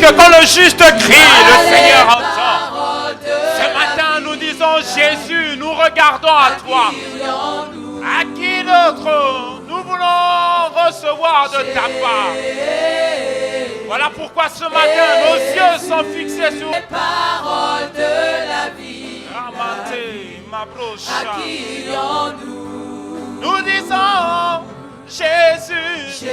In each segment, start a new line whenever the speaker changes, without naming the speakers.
que quand le juste crie, le Seigneur entend. Ce matin, nous disons Jésus, nous regardons à toi. À qui d'autre nous voulons recevoir de ta part? Voilà pourquoi ce matin, nos yeux sont fixés sur les
paroles de la vie.
Nous disons Jésus.
Jésus,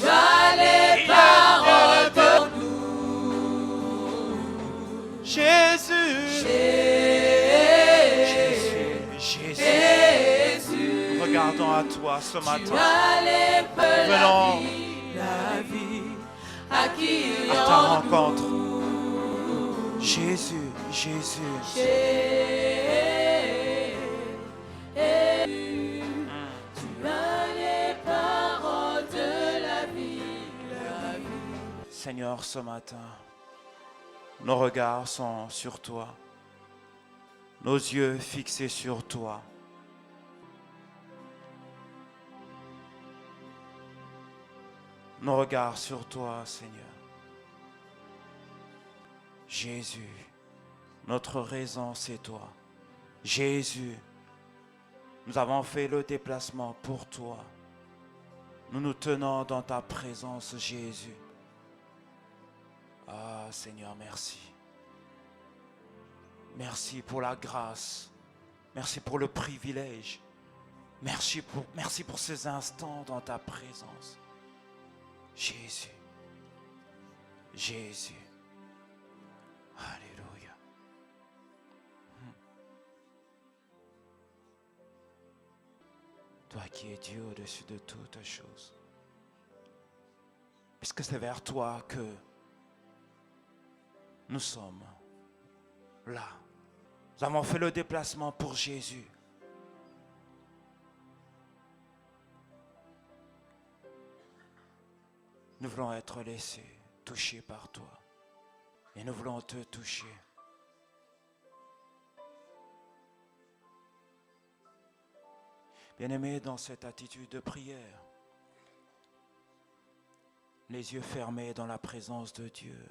tu as les paroles de nous.
Jésus.
Jésus,
regardons à toi ce matin.
Tu as les
venons
la vie, à qui
à ta rencontre. Jésus. Seigneur, ce matin, nos regards sont sur toi, nos yeux fixés sur toi. Nos regards sur toi, Seigneur. Jésus, notre raison, c'est toi. Jésus, nous avons fait le déplacement pour toi. Nous nous tenons dans ta présence, Jésus. Ah, Seigneur, merci. Merci pour la grâce. Merci pour le privilège. Merci pour ces instants dans ta présence. Jésus. Alléluia. Toi qui es Dieu au-dessus de toutes choses. Puisque c'est vers toi que nous sommes là. Nous avons fait le déplacement pour Jésus. Nous voulons être laissés, touchés par toi. Et nous voulons te toucher. Bien-aimé, dans cette attitude de prière, les yeux fermés dans la présence de Dieu,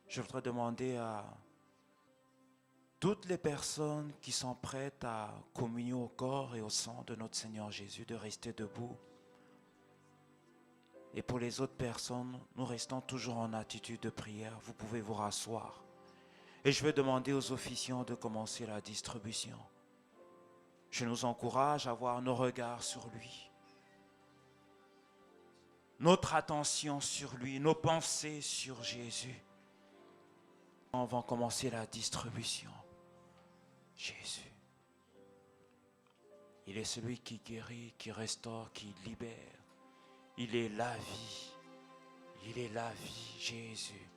je voudrais demander à toutes les personnes qui sont prêtes à communier au corps et au sang de notre Seigneur Jésus de rester debout. Et pour les autres personnes, nous restons toujours en attitude de prière. Vous pouvez vous rasseoir. Et je vais demander aux officiants de commencer la distribution. Je nous encourage à avoir nos regards sur lui. Notre attention sur lui, nos pensées sur Jésus. On va commencer la distribution. Jésus. Il est celui qui guérit, qui restaure, qui libère. Il est la vie. Il est la vie, Jésus.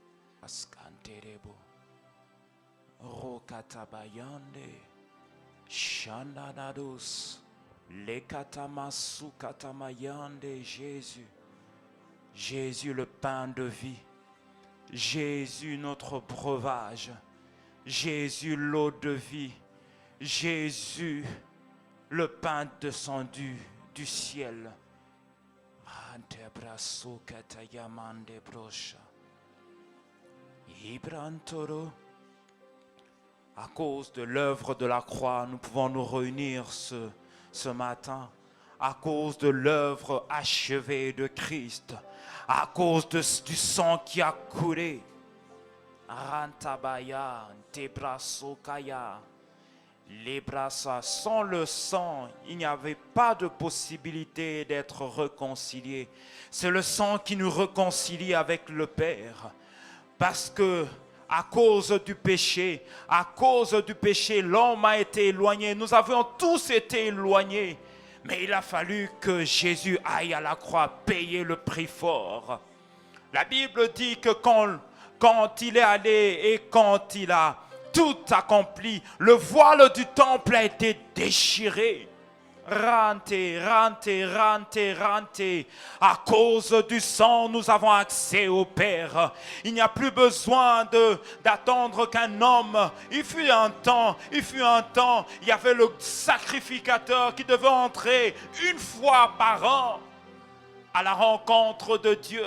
Ascanterebo. Rokatabayande. Shandanados. Lekatamasu katamayande, Jésus. Jésus, le pain de vie. Jésus, notre breuvage. Jésus, l'eau de vie. Jésus, le pain descendu du ciel. À cause de l'œuvre de la croix, nous pouvons nous réunir ce matin. À cause de l'œuvre achevée de Christ. À cause du sang qui a coulé. Rantabaya, Tebrasokaya. Les brasses, sans le sang, il n'y avait pas de possibilité d'être réconcilié. C'est le sang qui nous réconcilie avec le Père. Parce que à cause du péché, l'homme a été éloigné. Nous avions tous été éloignés. Mais il a fallu que Jésus aille à la croix payer le prix fort. La Bible dit que quand il est allé et quand il a tout accompli, le voile du temple a été déchiré. Rante. À cause du sang, nous avons accès au Père. Il n'y a plus besoin d'attendre qu'un homme. Il fut un temps, il y avait le sacrificateur qui devait entrer une fois par an à la rencontre de Dieu.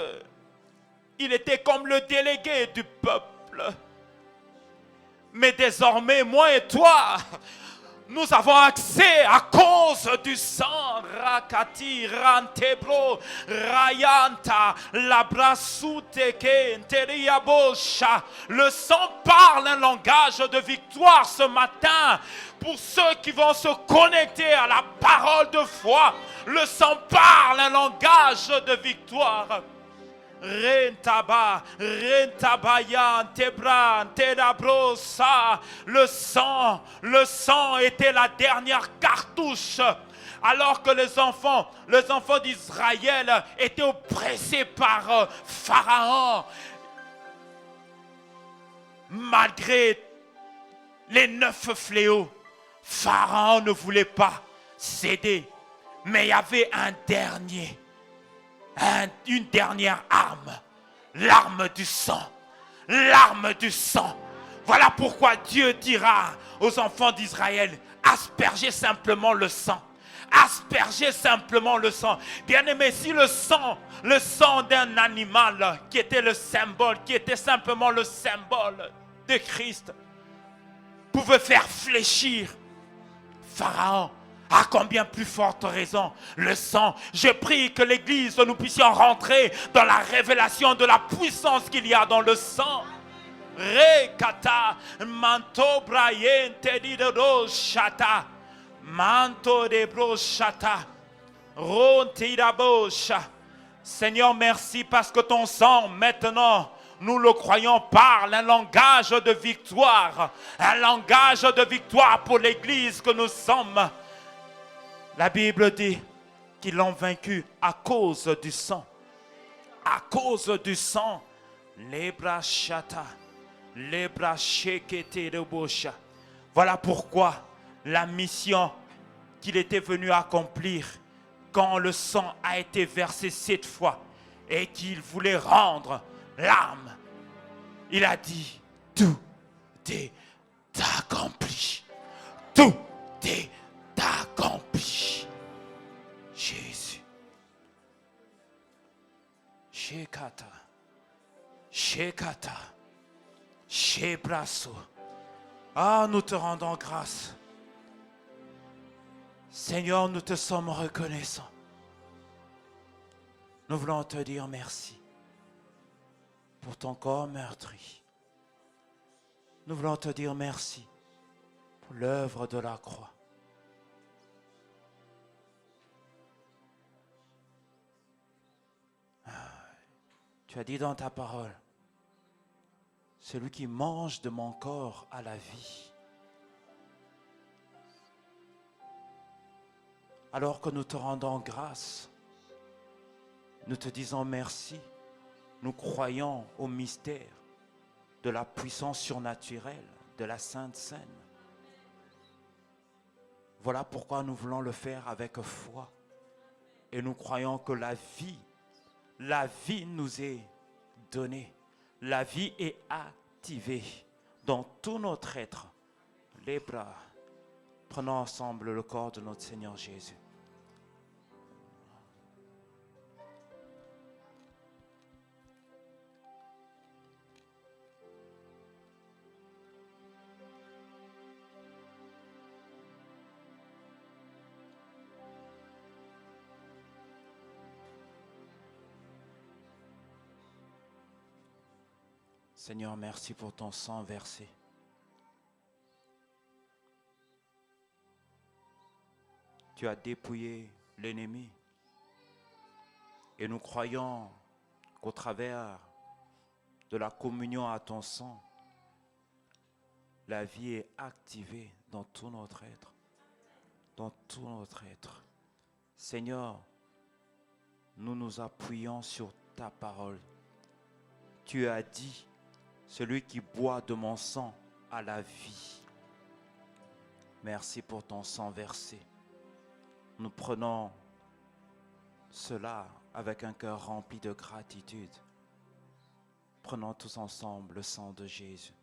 Il était comme le délégué du peuple. Mais désormais, moi et toi, nous avons accès à cause du sang. Rakati, Rantebro, Rayanta, Labrasuteke, Nteriabosha. Le sang parle un langage de victoire ce matin. Pour ceux qui vont se connecter à la parole de foi, le sang parle un langage de victoire. Rentabayan, Tebran, Tedabrosa. Le sang était la dernière cartouche. Alors que les enfants d'Israël étaient oppressés par Pharaon. Malgré les 9 fléaux, Pharaon ne voulait pas céder. Mais il y avait une dernière arme, l'arme du sang. L'arme du sang. Voilà pourquoi Dieu dira aux enfants d'Israël, aspergez simplement le sang. Aspergez simplement le sang. Bien-aimé, si le sang d'un animal qui était simplement le symbole de Christ, pouvait faire fléchir Pharaon, à combien plus forte raison le sang. Je prie que l'Église, nous puissions rentrer dans la révélation de la puissance qu'il y a dans le sang. Rekata, manto brayen tedido shata, manto de brochata, rontirabosha. Seigneur, merci parce que ton sang maintenant, nous le croyons, parle un langage de victoire. Un langage de victoire pour l'Église que nous sommes. La Bible dit qu'ils l'ont vaincu à cause du sang. À cause du sang. Voilà pourquoi la mission qu'il était venu accomplir quand le sang a été versé 7 fois et qu'il voulait rendre l'âme, il a dit, tout est accompli. Tout est accompli. Jésus. Shekata. Shebrasso. Ah, nous te rendons grâce. Seigneur, nous te sommes reconnaissants. Nous voulons te dire merci pour ton corps meurtri. Nous voulons te dire merci pour l'œuvre de la croix. Tu as dit dans ta parole, celui qui mange de mon corps a la vie. Alors que nous te rendons grâce, nous te disons merci. Nous croyons au mystère de la puissance surnaturelle de la Sainte Seine. Voilà pourquoi nous voulons le faire avec foi. Et nous croyons que la vie nous est donnée. La vie est activée dans tout notre être. Les bras, prenons ensemble le corps de notre Seigneur Jésus. Seigneur, merci pour ton sang versé. Tu as dépouillé l'ennemi. Et nous croyons qu'au travers de la communion à ton sang, la vie est activée dans tout notre être. Dans tout notre être. Seigneur, nous nous appuyons sur ta parole. Tu as dit, celui qui boit de mon sang a la vie. Merci pour ton sang versé. Nous prenons cela avec un cœur rempli de gratitude. Prenons tous ensemble le sang de Jésus.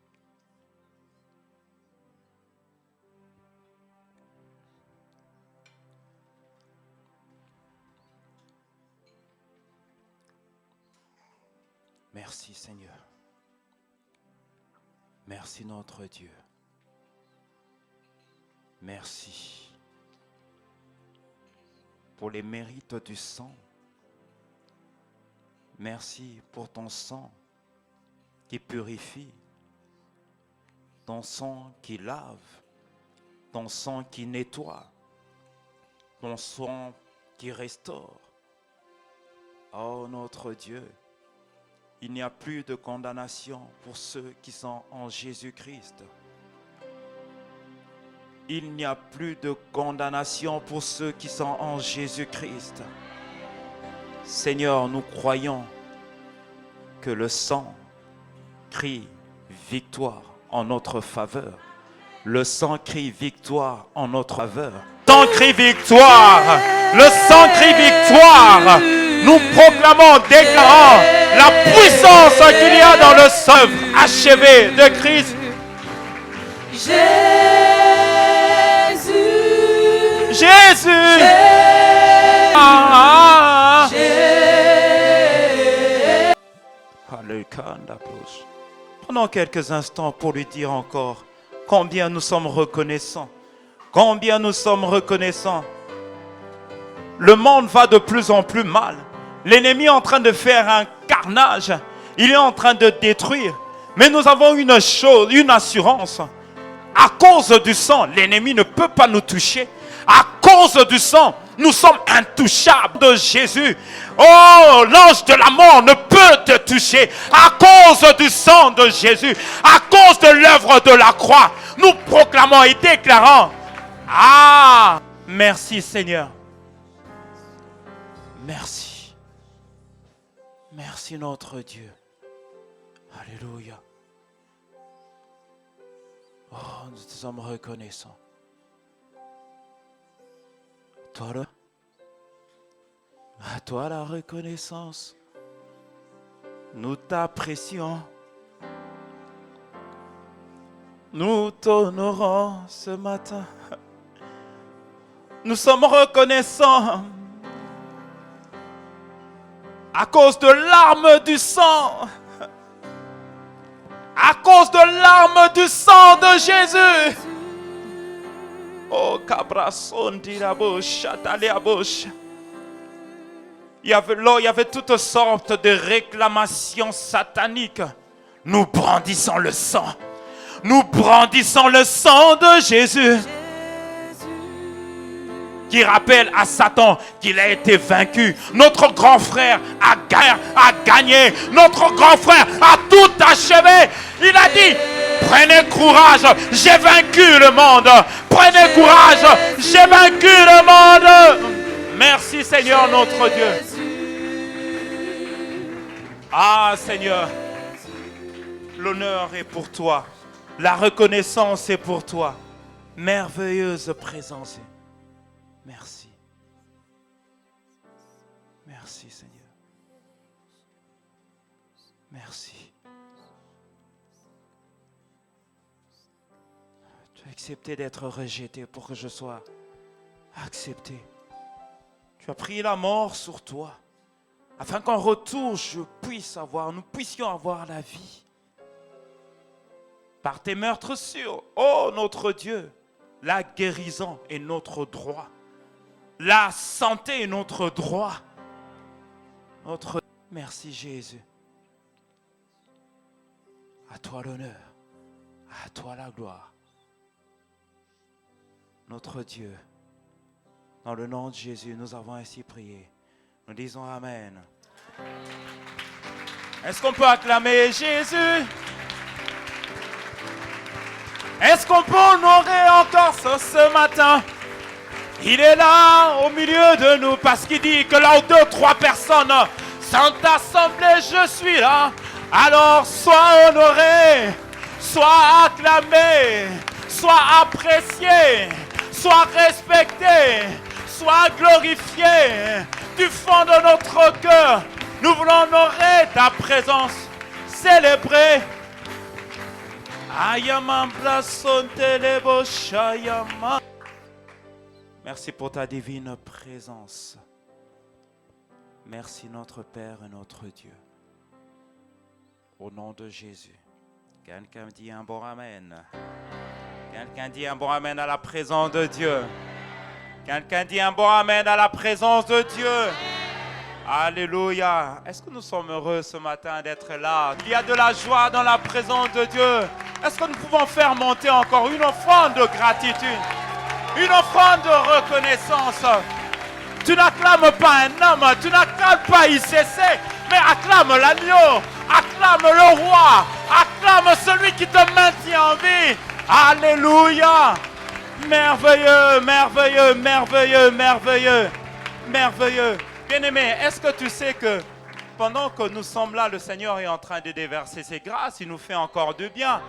Merci Seigneur. Merci notre Dieu. Merci pour les mérites du sang. Merci pour ton sang qui purifie, ton sang qui lave, ton sang qui nettoie, ton sang qui restaure. Oh notre Dieu, il n'y a plus de condamnation pour ceux qui sont en Jésus-Christ. Il n'y a plus de condamnation pour ceux qui sont en Jésus-Christ. Seigneur, nous croyons que le sang crie victoire en notre faveur. Le sang crie victoire en notre faveur. Le sang crie victoire. Le sang crie victoire. Nous proclamons, déclarant la puissance qu'il y a dans le sang achevé de Christ. Jésus. Prenons quelques instants pour lui dire encore combien nous sommes reconnaissants. Combien nous sommes reconnaissants. Le monde va de plus en plus mal. L'ennemi est en train de faire un carnage. Il est en train de détruire. Mais nous avons une chose, une assurance. À cause du sang, l'ennemi ne peut pas nous toucher. À cause du sang, nous sommes intouchables de Jésus. Oh, l'ange de la mort ne peut te toucher. À cause du sang de Jésus, à cause de l'œuvre de la croix, nous proclamons et déclarons. Ah, merci Seigneur. Merci. Merci notre Dieu. Alléluia. Oh, nous sommes reconnaissants. À toi la reconnaissance. Nous t'apprécions. Nous t'honorons ce matin. Nous sommes reconnaissants à cause de l'arme du sang. À cause de l'arme du sang de Jésus. Oh, cabrasondi la bouche, atale la bouche. Il y avait toutes sortes de réclamations sataniques. Nous brandissons le sang. Nous brandissons le sang de Jésus. Qui rappelle à Satan qu'il a été vaincu. Notre grand frère a gagné. Notre grand frère a tout achevé. Il a dit, prenez courage, j'ai vaincu le monde. Prenez courage, j'ai vaincu le monde. Merci Seigneur notre Dieu. Ah Seigneur, l'honneur est pour toi. La reconnaissance est pour toi. Merveilleuse présence. Merci. Merci Seigneur. Merci. Tu as accepté d'être rejeté pour que je sois accepté. Tu as pris la mort sur toi afin qu'en retour nous puissions avoir la vie. Par tes meurtres sûrs, oh notre Dieu, la guérison est notre droit. La santé est notre droit. Merci Jésus. À toi l'honneur. À toi la gloire. Notre Dieu. Dans le nom de Jésus, nous avons ainsi prié. Nous disons Amen. Est-ce qu'on peut acclamer Jésus? Est-ce qu'on peut honorer encore ce matin? Il est là au milieu de nous parce qu'il dit que là où 2 ou 3 personnes sont assemblées, je suis là. Alors sois honoré, sois acclamé, sois apprécié, sois respecté, Sois glorifié du fond de notre cœur. Nous voulons honorer ta présence, célébrer. Merci pour ta divine présence. Merci notre Père et notre Dieu. Au nom de Jésus. Quelqu'un dit un bon amen. Quelqu'un dit un bon amen à la présence de Dieu. Quelqu'un dit un bon amen à la présence de Dieu. Alléluia. Est-ce que nous sommes heureux ce matin d'être là? Il y a de la joie dans la présence de Dieu. Est-ce que nous pouvons faire monter encore une offrande de gratitude? Une offrande de reconnaissance. Tu n'acclames pas un homme, tu n'acclames pas ICC, mais acclame l'agneau, acclame le roi, acclame celui qui te maintient en vie. Alléluia. Merveilleux, merveilleux, merveilleux, merveilleux, merveilleux. Bien-aimé, est-ce que tu sais que pendant que nous sommes là, le Seigneur est en train de déverser ses grâces, il nous fait encore du bien.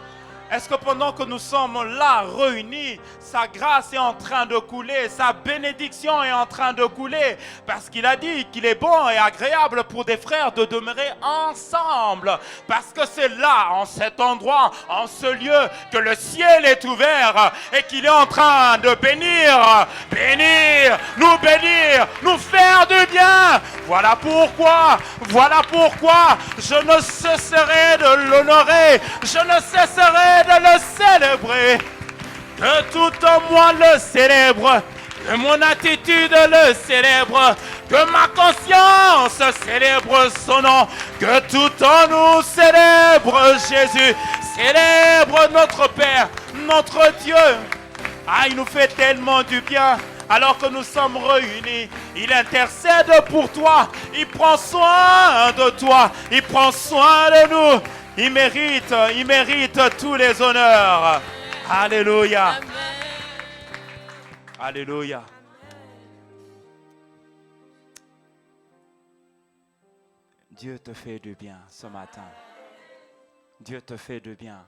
Est-ce que pendant que nous sommes là réunis, sa grâce est en train de couler, sa bénédiction est en train de couler? Parce qu'il a dit qu'il est bon et agréable pour des frères de demeurer ensemble. Parce que c'est là, en cet endroit, en ce lieu, que le ciel est ouvert et qu'il est en train de bénir, nous faire du bien. Voilà pourquoi je ne cesserai de l'honorer, je ne cesserai de le célébrer, que tout en moi le célèbre, que mon attitude le célèbre, que ma conscience célèbre son nom, que tout en nous célèbre Jésus, célèbre notre Père, notre Dieu. Ah, il nous fait tellement du bien. Alors que nous sommes réunis, il intercède pour toi, il prend soin de toi, il prend soin de nous. Il mérite tous les honneurs. Alléluia.
Amen.
Alléluia. Dieu te fait du bien ce matin. Dieu te fait du bien.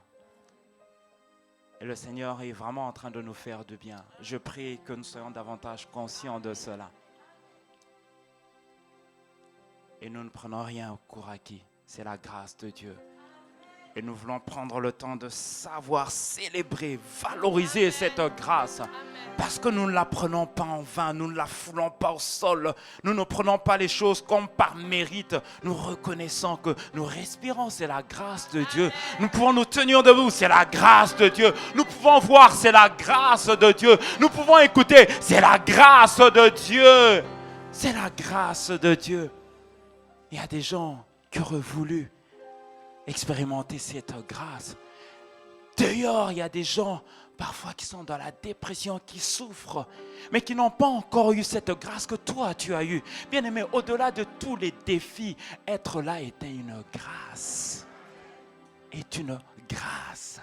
Et le Seigneur est vraiment en train de nous faire du bien. Je prie que nous soyons davantage conscients de cela. Et nous ne prenons rien pour acquis. C'est la grâce de Dieu. Et nous voulons prendre le temps de savoir célébrer, valoriser cette grâce. Parce que nous ne la prenons pas en vain, nous ne la foulons pas au sol. Nous ne prenons pas les choses comme par mérite. Nous reconnaissons que nous respirons, c'est la grâce de Dieu. Nous pouvons nous tenir debout, c'est la grâce de Dieu. Nous pouvons voir, c'est la grâce de Dieu. Nous pouvons écouter, c'est la grâce de Dieu. C'est la grâce de Dieu. Il y a des gens qui auraient voulu expérimenter cette grâce. D'ailleurs, il y a des gens parfois qui sont dans la dépression, qui souffrent, mais qui n'ont pas encore eu cette grâce que toi tu as eue. Bien-aimé, au-delà de tous les défis, être là était une grâce. Est une grâce.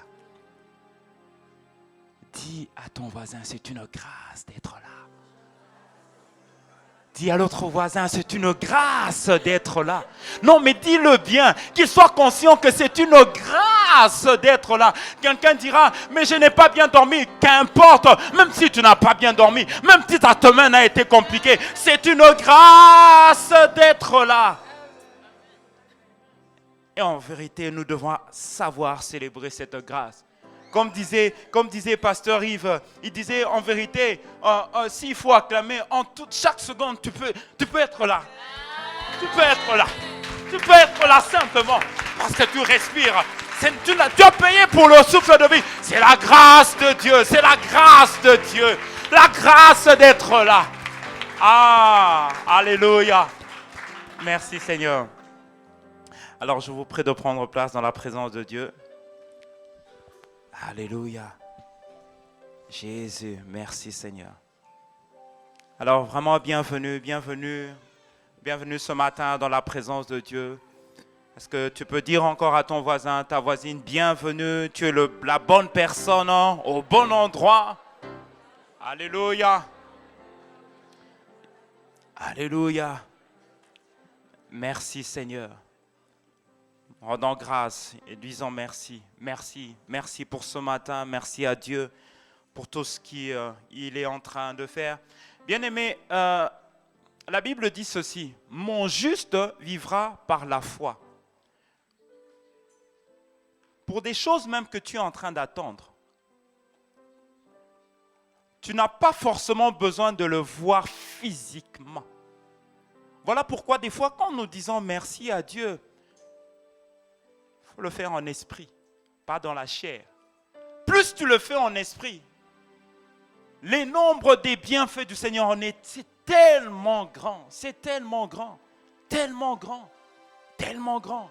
Dis à ton voisin, c'est une grâce d'être là. Dis à l'autre voisin, c'est une grâce d'être là. Non, mais dis-le bien, qu'il soit conscient que c'est une grâce d'être là. Quelqu'un dira, mais je n'ai pas bien dormi. Qu'importe, même si tu n'as pas bien dormi, même si ta semaine a été compliquée, c'est une grâce d'être là. Et en vérité, nous devons savoir célébrer cette grâce. Comme disait Pasteur Yves, il disait en vérité, s'il faut acclamer, chaque seconde, tu peux être là. Tu peux être là. Tu peux être là simplement parce que tu respires. Tu as payé pour le souffle de vie. C'est la grâce de Dieu. C'est la grâce de Dieu. La grâce d'être là. Ah, alléluia. Merci Seigneur. Alors je vous prie de prendre place dans la présence de Dieu. Alléluia. Jésus, merci Seigneur. Alors vraiment bienvenue ce matin dans la présence de Dieu. Est-ce que tu peux dire encore à ton voisin, ta voisine, bienvenue, tu es la bonne personne au bon endroit. Alléluia. Alléluia. Merci Seigneur. Rendons grâce et disons merci. Merci. Merci pour ce matin. Merci à Dieu pour tout ce qu'il est en train de faire. Bien-aimé, la Bible dit ceci, « Mon juste vivra par la foi. » Pour des choses même que tu es en train d'attendre, tu n'as pas forcément besoin de le voir physiquement. Voilà pourquoi des fois, quand nous disons merci à Dieu, il faut le faire en esprit, pas dans la chair. Plus tu le fais en esprit, les nombres des bienfaits du Seigneur c'est tellement grand, c'est tellement grand, tellement grand, tellement grand.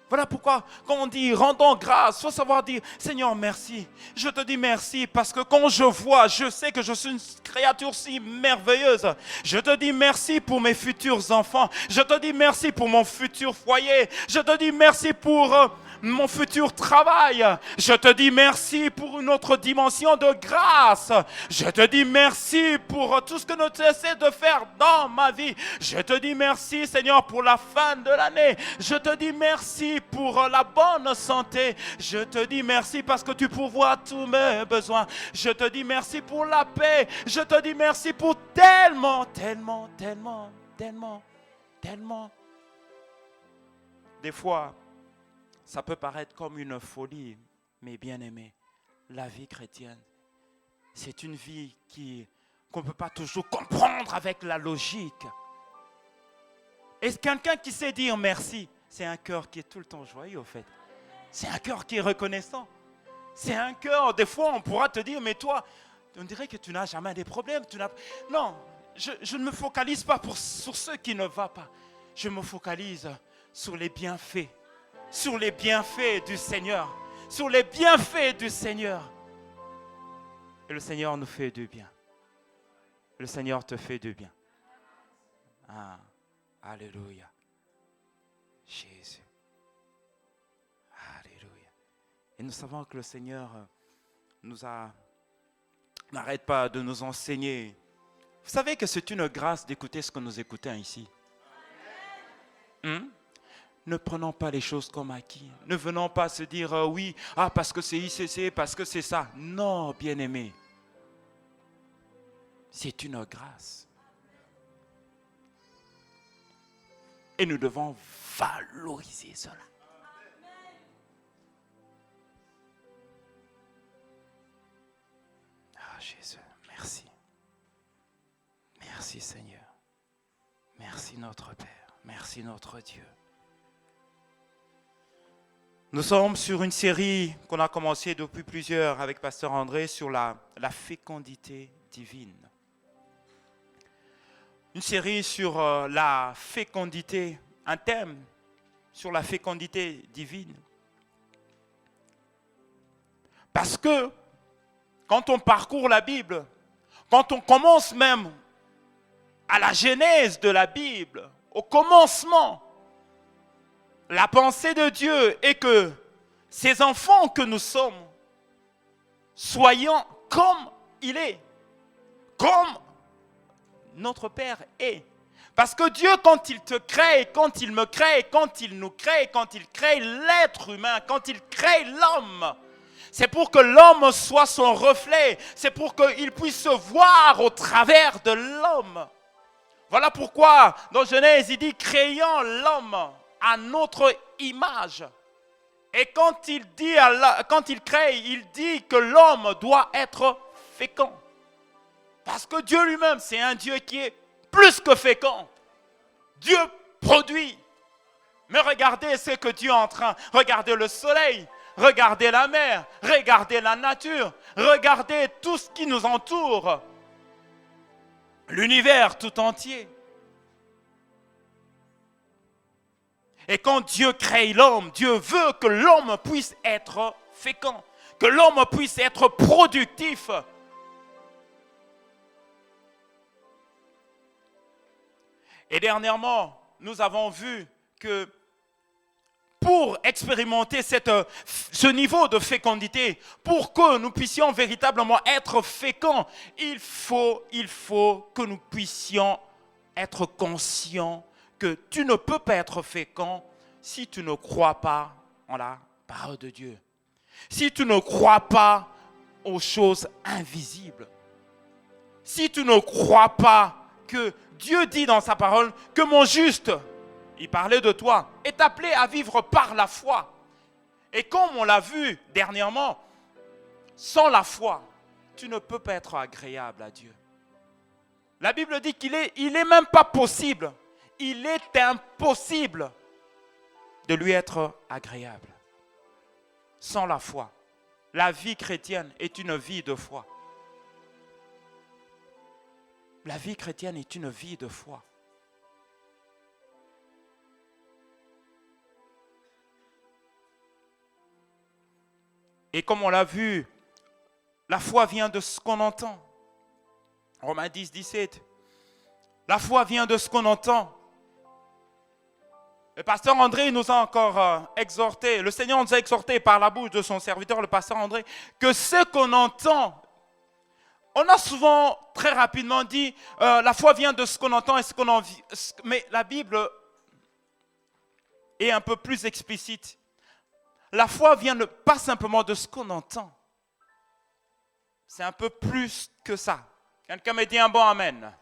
Voilà pourquoi, quand on dit rendons grâce, il faut savoir dire Seigneur, merci. Je te dis merci parce que quand je vois, je sais que je suis une créature si merveilleuse. Je te dis merci pour mes futurs enfants. Je te dis merci pour mon futur foyer. Je te dis merci pour mon futur travail. Je te dis merci pour une autre dimension de grâce. Je te dis merci pour tout ce que nous essayons de faire dans ma vie. Je te dis merci, Seigneur, pour la fin de l'année. Je te dis merci pour la bonne santé. Je te dis merci parce que tu pourvois tous mes besoins. Je te dis merci pour la paix. Je te dis merci pour tellement. Des fois, ça peut paraître comme une folie, mais bien aimé, la vie chrétienne, c'est une vie qu'on ne peut pas toujours comprendre avec la logique. Et quelqu'un qui sait dire merci, c'est un cœur qui est tout le temps joyeux, au fait. C'est un cœur qui est reconnaissant. C'est un cœur, des fois, on pourra te dire, mais toi, on dirait que tu n'as jamais des problèmes. Non, je ne me focalise pas sur ce qui ne va pas. Je me focalise sur les bienfaits. Sur les bienfaits du Seigneur. Sur les bienfaits du Seigneur. Et le Seigneur nous fait du bien. Le Seigneur te fait du bien. Ah, alléluia. Jésus. Alléluia. Et nous savons que le Seigneur n'arrête pas de nous enseigner. Vous savez que c'est une grâce d'écouter ce que nous écoutons ici. Ne prenons pas les choses comme acquis. Ne venons pas se dire oui, parce que c'est ICC, parce que c'est ça. Non, bien-aimé. C'est une grâce. Et nous devons valoriser cela. Ah Jésus, merci. Merci Seigneur. Merci notre Père. Merci notre Dieu. Nous sommes sur une série qu'on a commencé depuis plusieurs avec Pasteur André sur la fécondité divine. Une série sur la fécondité, un thème sur la fécondité divine. Parce que quand on parcourt la Bible, quand on commence même à la genèse de la Bible, au commencement, la pensée de Dieu est que ces enfants que nous sommes, soyons comme il est, comme notre Père est. Parce que Dieu, quand il te crée, quand il me crée, quand il nous crée, quand il crée l'être humain, quand il crée l'homme, c'est pour que l'homme soit son reflet, c'est pour qu'il puisse se voir au travers de l'homme. Voilà pourquoi, dans Genèse, il dit « créant l'homme à notre image ». Et quand il crée, il dit que l'homme doit être fécond. Parce que Dieu lui-même, c'est un Dieu qui est plus que fécond. Dieu produit. Mais regardez ce que Dieu est en train. Regardez le soleil, regardez la mer, regardez la nature, regardez tout ce qui nous entoure. L'univers tout entier. Et quand Dieu crée l'homme, Dieu veut que l'homme puisse être fécond, que l'homme puisse être productif. Et dernièrement, nous avons vu que pour expérimenter ce niveau de fécondité, pour que nous puissions véritablement être féconds, il faut que nous puissions être conscients que tu ne peux pas être fécond si tu ne crois pas en la parole de Dieu. Si tu ne crois pas aux choses invisibles. Si tu ne crois pas que Dieu dit dans sa parole que mon juste, il parlait de toi, est appelé à vivre par la foi. Et comme on l'a vu dernièrement, sans la foi, tu ne peux pas être agréable à Dieu. La Bible dit qu'il est même pas possible, il est impossible de lui être agréable. Sans la foi, la vie chrétienne est une vie de foi. La vie chrétienne est une vie de foi. Et comme on l'a vu, la foi vient de ce qu'on entend. Romains 10, 17. La foi vient de ce qu'on entend. Le pasteur André nous a encore exhorté, le Seigneur nous a exhorté par la bouche de son serviteur, le pasteur André, que ce qu'on entend, on a souvent très rapidement dit, la foi vient de ce qu'on entend et ce qu'on en vit. Mais la Bible est un peu plus explicite. La foi vient pas simplement de ce qu'on entend. C'est un peu plus que ça. Quelqu'un me dit un bon amen.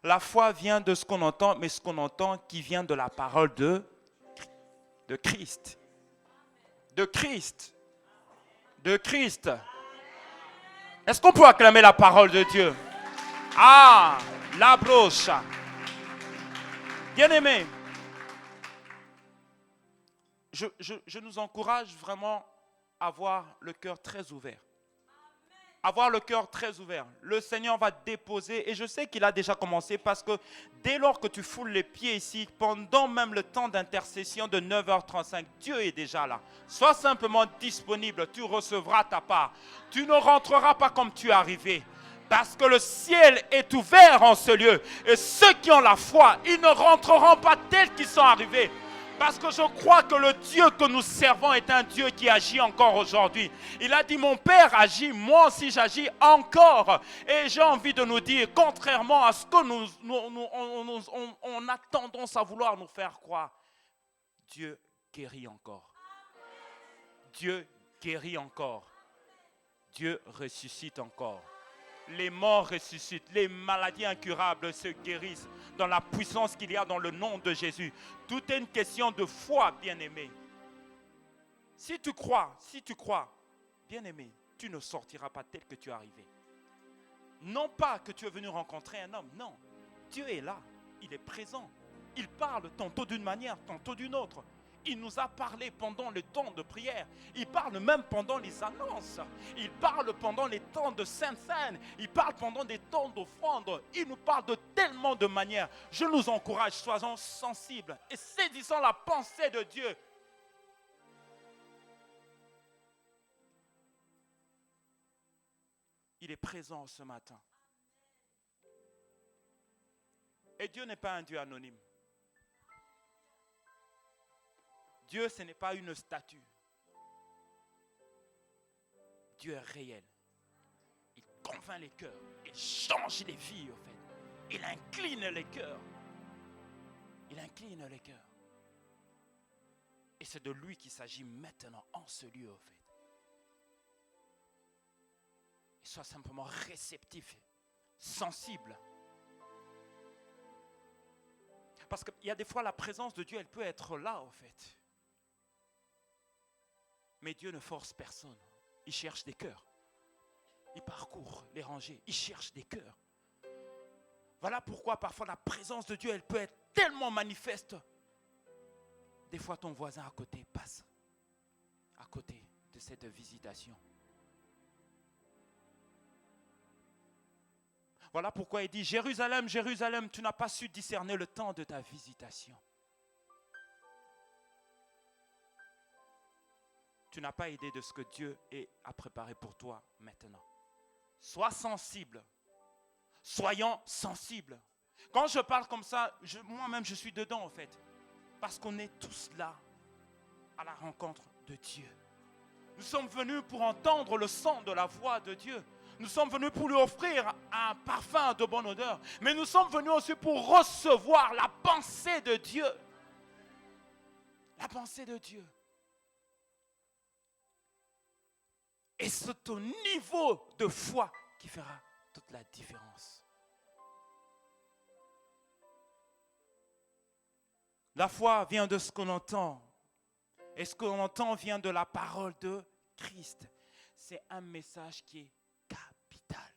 La foi vient de ce qu'on entend, mais ce qu'on entend qui vient de la parole de Christ. De Christ. De Christ. Est-ce qu'on peut acclamer la parole de Dieu? Ah, la broche. Bien-aimés, je nous encourage vraiment à avoir le cœur très ouvert. Avoir le cœur très ouvert. Le Seigneur va déposer, et je sais qu'il a déjà commencé parce que dès lors que tu foules les pieds ici, pendant même le temps d'intercession de 9h35, Dieu est déjà là. Sois simplement disponible, tu recevras ta part. Tu ne rentreras pas comme tu es arrivé. Parce que le ciel est ouvert en ce lieu. Et ceux qui ont la foi, ils ne rentreront pas tels qu'ils sont arrivés. Parce que je crois que le Dieu que nous servons est un Dieu qui agit encore aujourd'hui. Il a dit, mon Père agit, moi aussi j'agis encore. Et j'ai envie de nous dire, contrairement à ce que on a tendance à vouloir nous faire croire, Dieu guérit encore. Dieu guérit encore. Dieu ressuscite encore. Les morts ressuscitent, les maladies incurables se guérissent dans la puissance qu'il y a dans le nom de Jésus. Tout est une question de foi, bien-aimé. Si tu crois, bien-aimé, tu ne sortiras pas tel que tu es arrivé. Non pas que tu es venu rencontrer un homme, non. Dieu est là, il est présent. Il parle tantôt d'une manière, tantôt d'une autre. Il nous a parlé pendant le temps de prière. Il parle même pendant les annonces. Il parle pendant les temps de Sainte-Seine. Il parle pendant des temps d'offrande. Il nous parle de tellement de manières. Je nous encourage, soyons sensibles et saisissons la pensée de Dieu. Il est présent ce matin. Et Dieu n'est pas un Dieu anonyme. Dieu, ce n'est pas une statue. Dieu est réel. Il convainc les cœurs. Il change les vies, au fait. Il incline les cœurs. Il incline les cœurs. Et c'est de lui qu'il s'agit maintenant en ce lieu, au fait. Et sois simplement réceptif, sensible. Parce qu'il y a des fois, la présence de Dieu, elle peut être là, au fait. Mais Dieu ne force personne. Il cherche des cœurs. Il parcourt les rangées. Il cherche des cœurs. Voilà pourquoi parfois la présence de Dieu, elle peut être tellement manifeste. Des fois, ton voisin à côté passe à côté de cette visitation. Voilà pourquoi il dit, Jérusalem, Jérusalem, tu n'as pas su discerner le temps de ta visitation. Tu n'as pas idée de ce que Dieu a préparé pour toi maintenant. Sois sensible. Soyons sensibles. Quand je parle comme ça, moi-même je suis dedans en fait. Parce qu'on est tous là à la rencontre de Dieu. Nous sommes venus pour entendre le son de la voix de Dieu. Nous sommes venus pour lui offrir un parfum de bonne odeur. Mais nous sommes venus aussi pour recevoir la pensée de Dieu. La pensée de Dieu. Et c'est ton niveau de foi qui fera toute la différence. La foi vient de ce qu'on entend. Et ce qu'on entend vient de la parole de Christ. C'est un message qui est capital.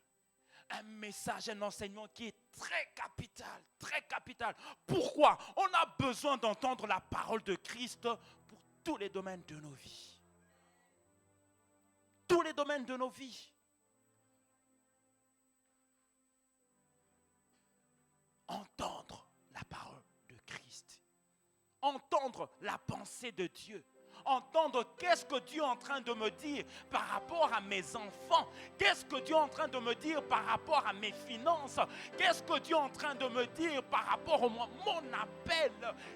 Un message, un enseignement qui est très capital, très capital. Pourquoi? On a besoin d'entendre la parole de Christ pour tous les domaines de nos vies. Tous les domaines de nos vies. Entendre la parole de Christ. Entendre la pensée de Dieu. Entendre qu'est-ce que Dieu est en train de me dire par rapport à mes enfants. Qu'est-ce que Dieu est en train de me dire par rapport à mes finances. Qu'est-ce que Dieu est en train de me dire par rapport à mon appel.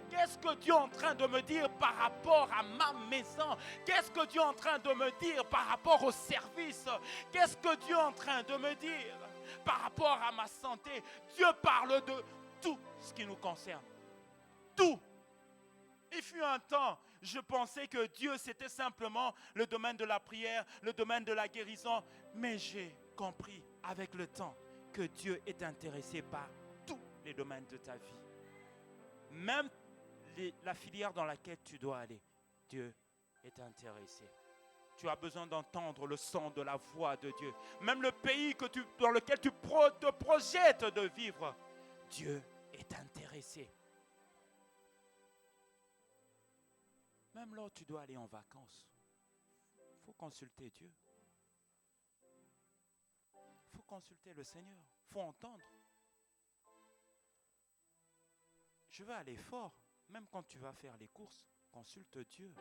Qu'est-ce que Dieu est en train de me dire par rapport à ma maison. Qu'est-ce que Dieu est en train de me dire par rapport au service. Qu'est-ce que Dieu est en train de me dire par rapport à ma santé. Dieu parle de tout ce qui nous concerne. Tout. Il fut un temps, je pensais que Dieu, c'était simplement le domaine de la prière, le domaine de la guérison. Mais j'ai compris avec le temps que Dieu est intéressé par tous les domaines de ta vie. Même la filière dans laquelle tu dois aller, Dieu est intéressé. Tu as besoin d'entendre le son de la voix de Dieu. Même le pays dans lequel tu te projettes de vivre, Dieu est intéressé. Même là où tu dois aller en vacances, il faut consulter Dieu. Il faut consulter le Seigneur. Il faut entendre. Je veux aller fort. Même quand tu vas faire les courses, consulte Dieu.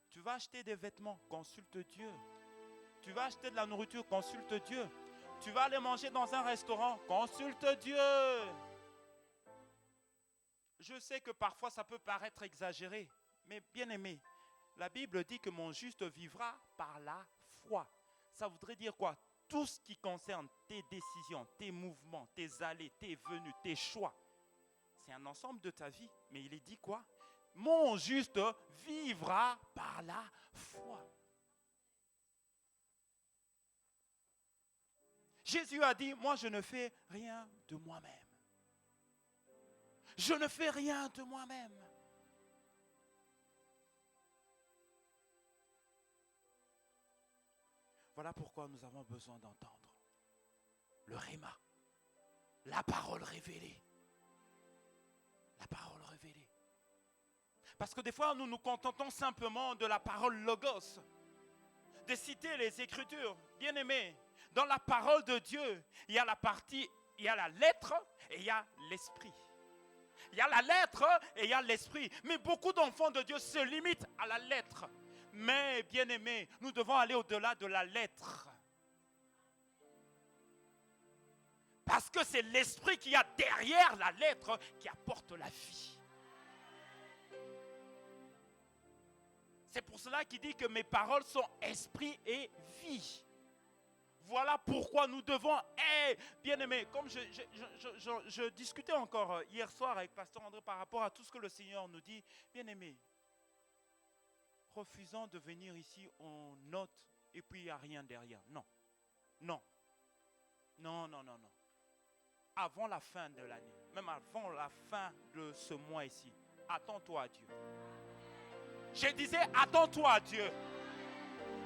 Tu vas acheter des vêtements, consulte Dieu. Tu vas acheter de la nourriture, consulte Dieu. Tu vas aller manger dans un restaurant, consulte Dieu. Je sais que parfois ça peut paraître exagéré, mais bien aimé, la Bible dit que mon juste vivra par la foi. Ça voudrait dire quoi? Tout ce qui concerne tes décisions, tes mouvements, tes allées, tes venues, tes choix, c'est un ensemble de ta vie. Mais il est dit quoi? Mon juste vivra par la foi. Jésus a dit, moi je ne fais rien de moi-même. Je ne fais rien de moi-même. Voilà pourquoi nous avons besoin d'entendre le Rhéma, la parole révélée. La parole révélée. Parce que des fois, nous nous contentons simplement de la parole logos, de citer les Écritures. Bien aimés, dans la parole de Dieu, il y a la lettre et il y a l'esprit. Il y a la lettre et il y a l'esprit. Mais beaucoup d'enfants de Dieu se limitent à la lettre. Mais, bien-aimés, nous devons aller au-delà de la lettre. Parce que c'est l'esprit qui a derrière la lettre qui apporte la vie. C'est pour cela qu'il dit que mes paroles sont esprit et vie. Voilà pourquoi nous devons, bien-aimés, comme je discutais encore hier soir avec Pasteur André par rapport à tout ce que le Seigneur nous dit, bien-aimés, refusons de venir ici, on note et puis il n'y a rien derrière. Non, non, non, non, non, non. Avant la fin de l'année, même avant la fin de ce mois ici, attends-toi à Dieu. Je disais, attends-toi à Dieu.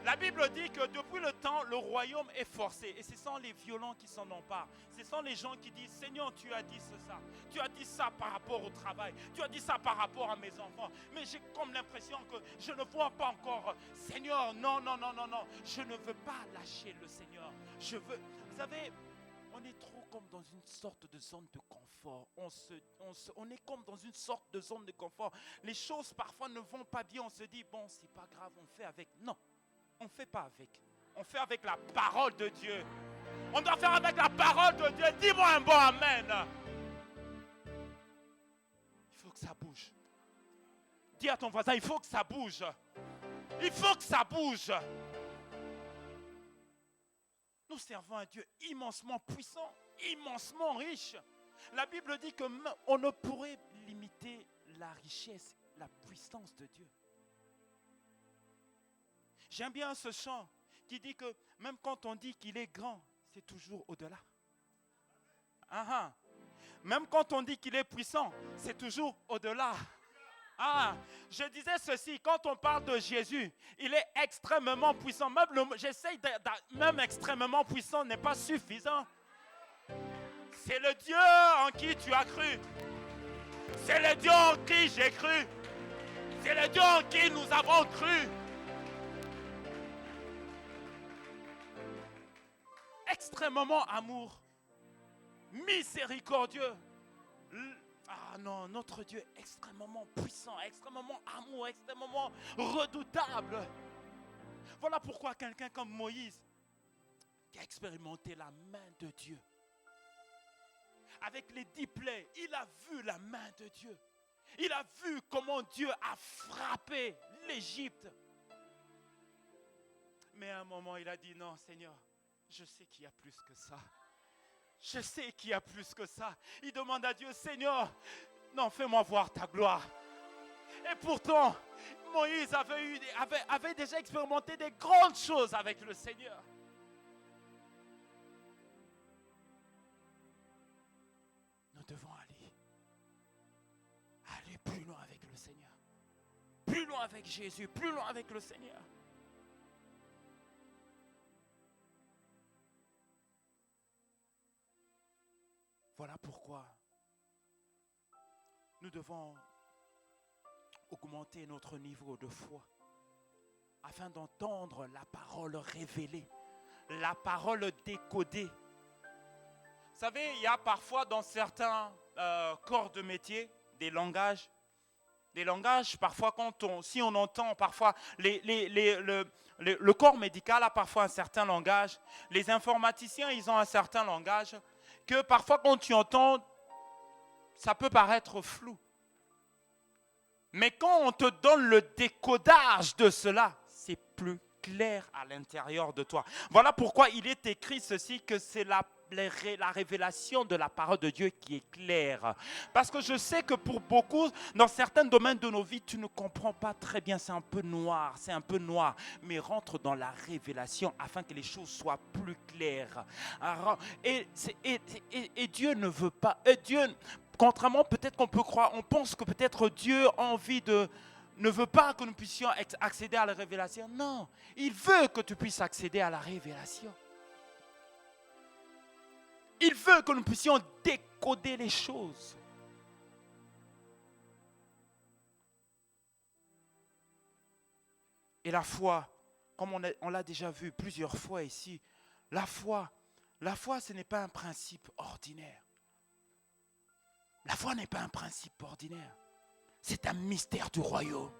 La Bible dit que depuis le temps, le royaume est forcé. Et ce sont les violents qui s'en emparent. Ce sont les gens qui disent, Seigneur, tu as dit ça. Tu as dit ça par rapport au travail. Tu as dit ça par rapport à mes enfants. Mais j'ai comme l'impression que je ne vois pas encore. Seigneur, non, non, non, non, non. Je ne veux pas lâcher le Seigneur. Je veux... Vous savez, on est trop comme dans une sorte de zone de confort. On est comme dans une sorte de zone de confort. Les choses parfois ne vont pas bien. On se dit, bon, c'est pas grave, on fait avec. Non. On ne fait pas avec. On fait avec la parole de Dieu. On doit faire avec la parole de Dieu. Dis-moi un bon amen. Il faut que ça bouge. Dis à ton voisin, il faut que ça bouge. Il faut que ça bouge. Nous servons un Dieu immensement puissant, immensement riche. La Bible dit qu'on ne pourrait limiter la richesse, la puissance de Dieu. J'aime bien ce chant qui dit que même quand on dit qu'il est grand, c'est toujours au-delà. Même quand on dit qu'il est puissant, c'est toujours au-delà. Je disais ceci, quand on parle de Jésus, il est extrêmement puissant. Même extrêmement puissant n'est pas suffisant. C'est le Dieu en qui tu as cru. C'est le Dieu en qui j'ai cru. C'est le Dieu en qui nous avons cru. Extrêmement amour, miséricordieux. Non, notre Dieu est extrêmement puissant, extrêmement amour, extrêmement redoutable. Voilà pourquoi quelqu'un comme Moïse, qui a expérimenté la main de Dieu, avec les 10 plaies, il a vu la main de Dieu. Il a vu comment Dieu a frappé l'Égypte. Mais à un moment, il a dit, non Seigneur, je sais qu'il y a plus que ça. Je sais qu'il y a plus que ça. Il demande à Dieu, Seigneur, non, fais-moi voir ta gloire. Et pourtant, Moïse avait déjà expérimenté des grandes choses avec le Seigneur. Nous devons aller plus loin avec le Seigneur. Plus loin avec Jésus, plus loin avec le Seigneur. Voilà pourquoi nous devons augmenter notre niveau de foi afin d'entendre la parole révélée, la parole décodée. Vous savez, il y a parfois dans certains corps de métier des langages parfois si on entend parfois le corps médical a parfois un certain langage, les informaticiens ils ont un certain langage que parfois quand tu entends, ça peut paraître flou. Mais quand on te donne le décodage de cela, c'est plus clair à l'intérieur de toi. Voilà pourquoi il est écrit ceci, que c'est la révélation de la parole de Dieu qui est claire. Parce que je sais que pour beaucoup, dans certains domaines de nos vies, tu ne comprends pas très bien, c'est un peu noir. Mais rentre dans la révélation afin que les choses soient plus claires. Et Dieu ne veut pas... contrairement peut-être qu'on peut croire, on pense que peut-être Dieu a envie ne veut pas que nous puissions accéder à la révélation. Non, il veut que tu puisses accéder à la révélation. Il veut que nous puissions décoder les choses. Et la foi, comme on l'a déjà vu plusieurs fois ici, la foi, ce n'est pas un principe ordinaire. La foi n'est pas un principe ordinaire. C'est un mystère du royaume.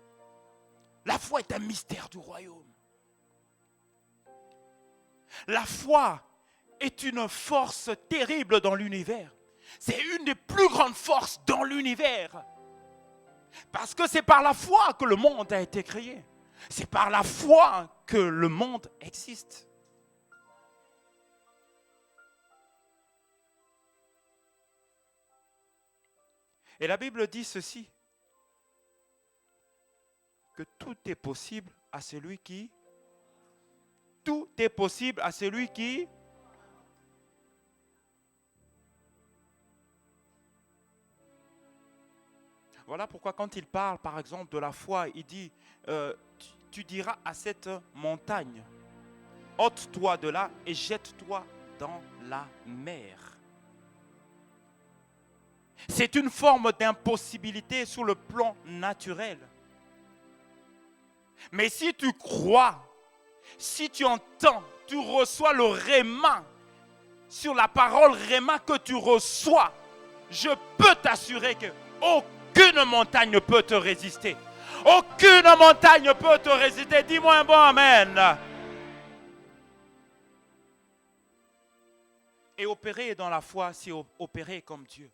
La foi est un mystère du royaume. La foi est une force terrible dans l'univers. C'est une des plus grandes forces dans l'univers. Parce que c'est par la foi que le monde a été créé. C'est par la foi que le monde existe. Et la Bible dit ceci, que tout est possible à celui qui... Tout est possible à celui qui... Voilà pourquoi quand il parle, par exemple, de la foi, il dit, tu diras à cette montagne, ôte-toi de là et jette-toi dans la mer. C'est une forme d'impossibilité sur le plan naturel. Mais si tu crois, si tu entends, tu reçois le réma, sur la parole réma que tu reçois, je peux t'assurer que aucune montagne ne peut te résister. Aucune montagne ne peut te résister. Dis-moi un bon amen. Et opérer dans la foi, c'est opérer comme Dieu.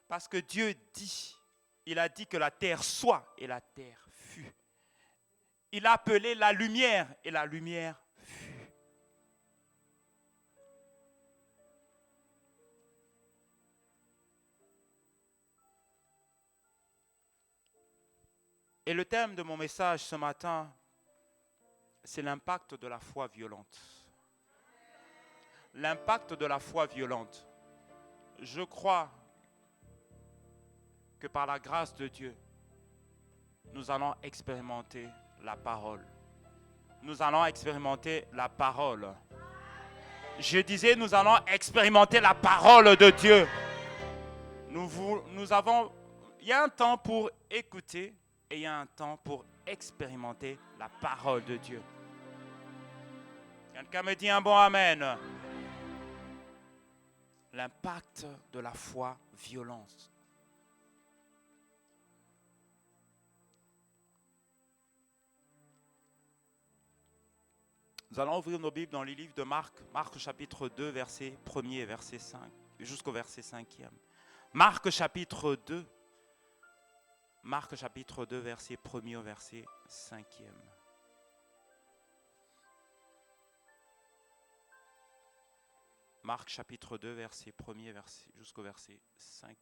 Parce que Dieu dit, il a dit que la terre soit et la terre fut. Il a appelé la lumière et la lumière fut. Et le thème de mon message ce matin, c'est l'impact de la foi violente. l'impact de la foi violente. Je crois que par la grâce de Dieu, nous allons expérimenter la parole. Nous allons expérimenter la parole. Je disais, nous allons expérimenter la parole de Dieu. Il y a un temps pour écouter et il y a un temps pour expérimenter la parole de Dieu. Quelqu'un me dit un bon amen. L'impact de la foi violente. Nous allons ouvrir nos Bibles dans les livres de Marc, Marc chapitre 2, verset 1er et verset 5, jusqu'au verset 5e. Marc chapitre 2, verset 1er au verset 5e. Marc chapitre 2, verset 1er jusqu'au verset 5e.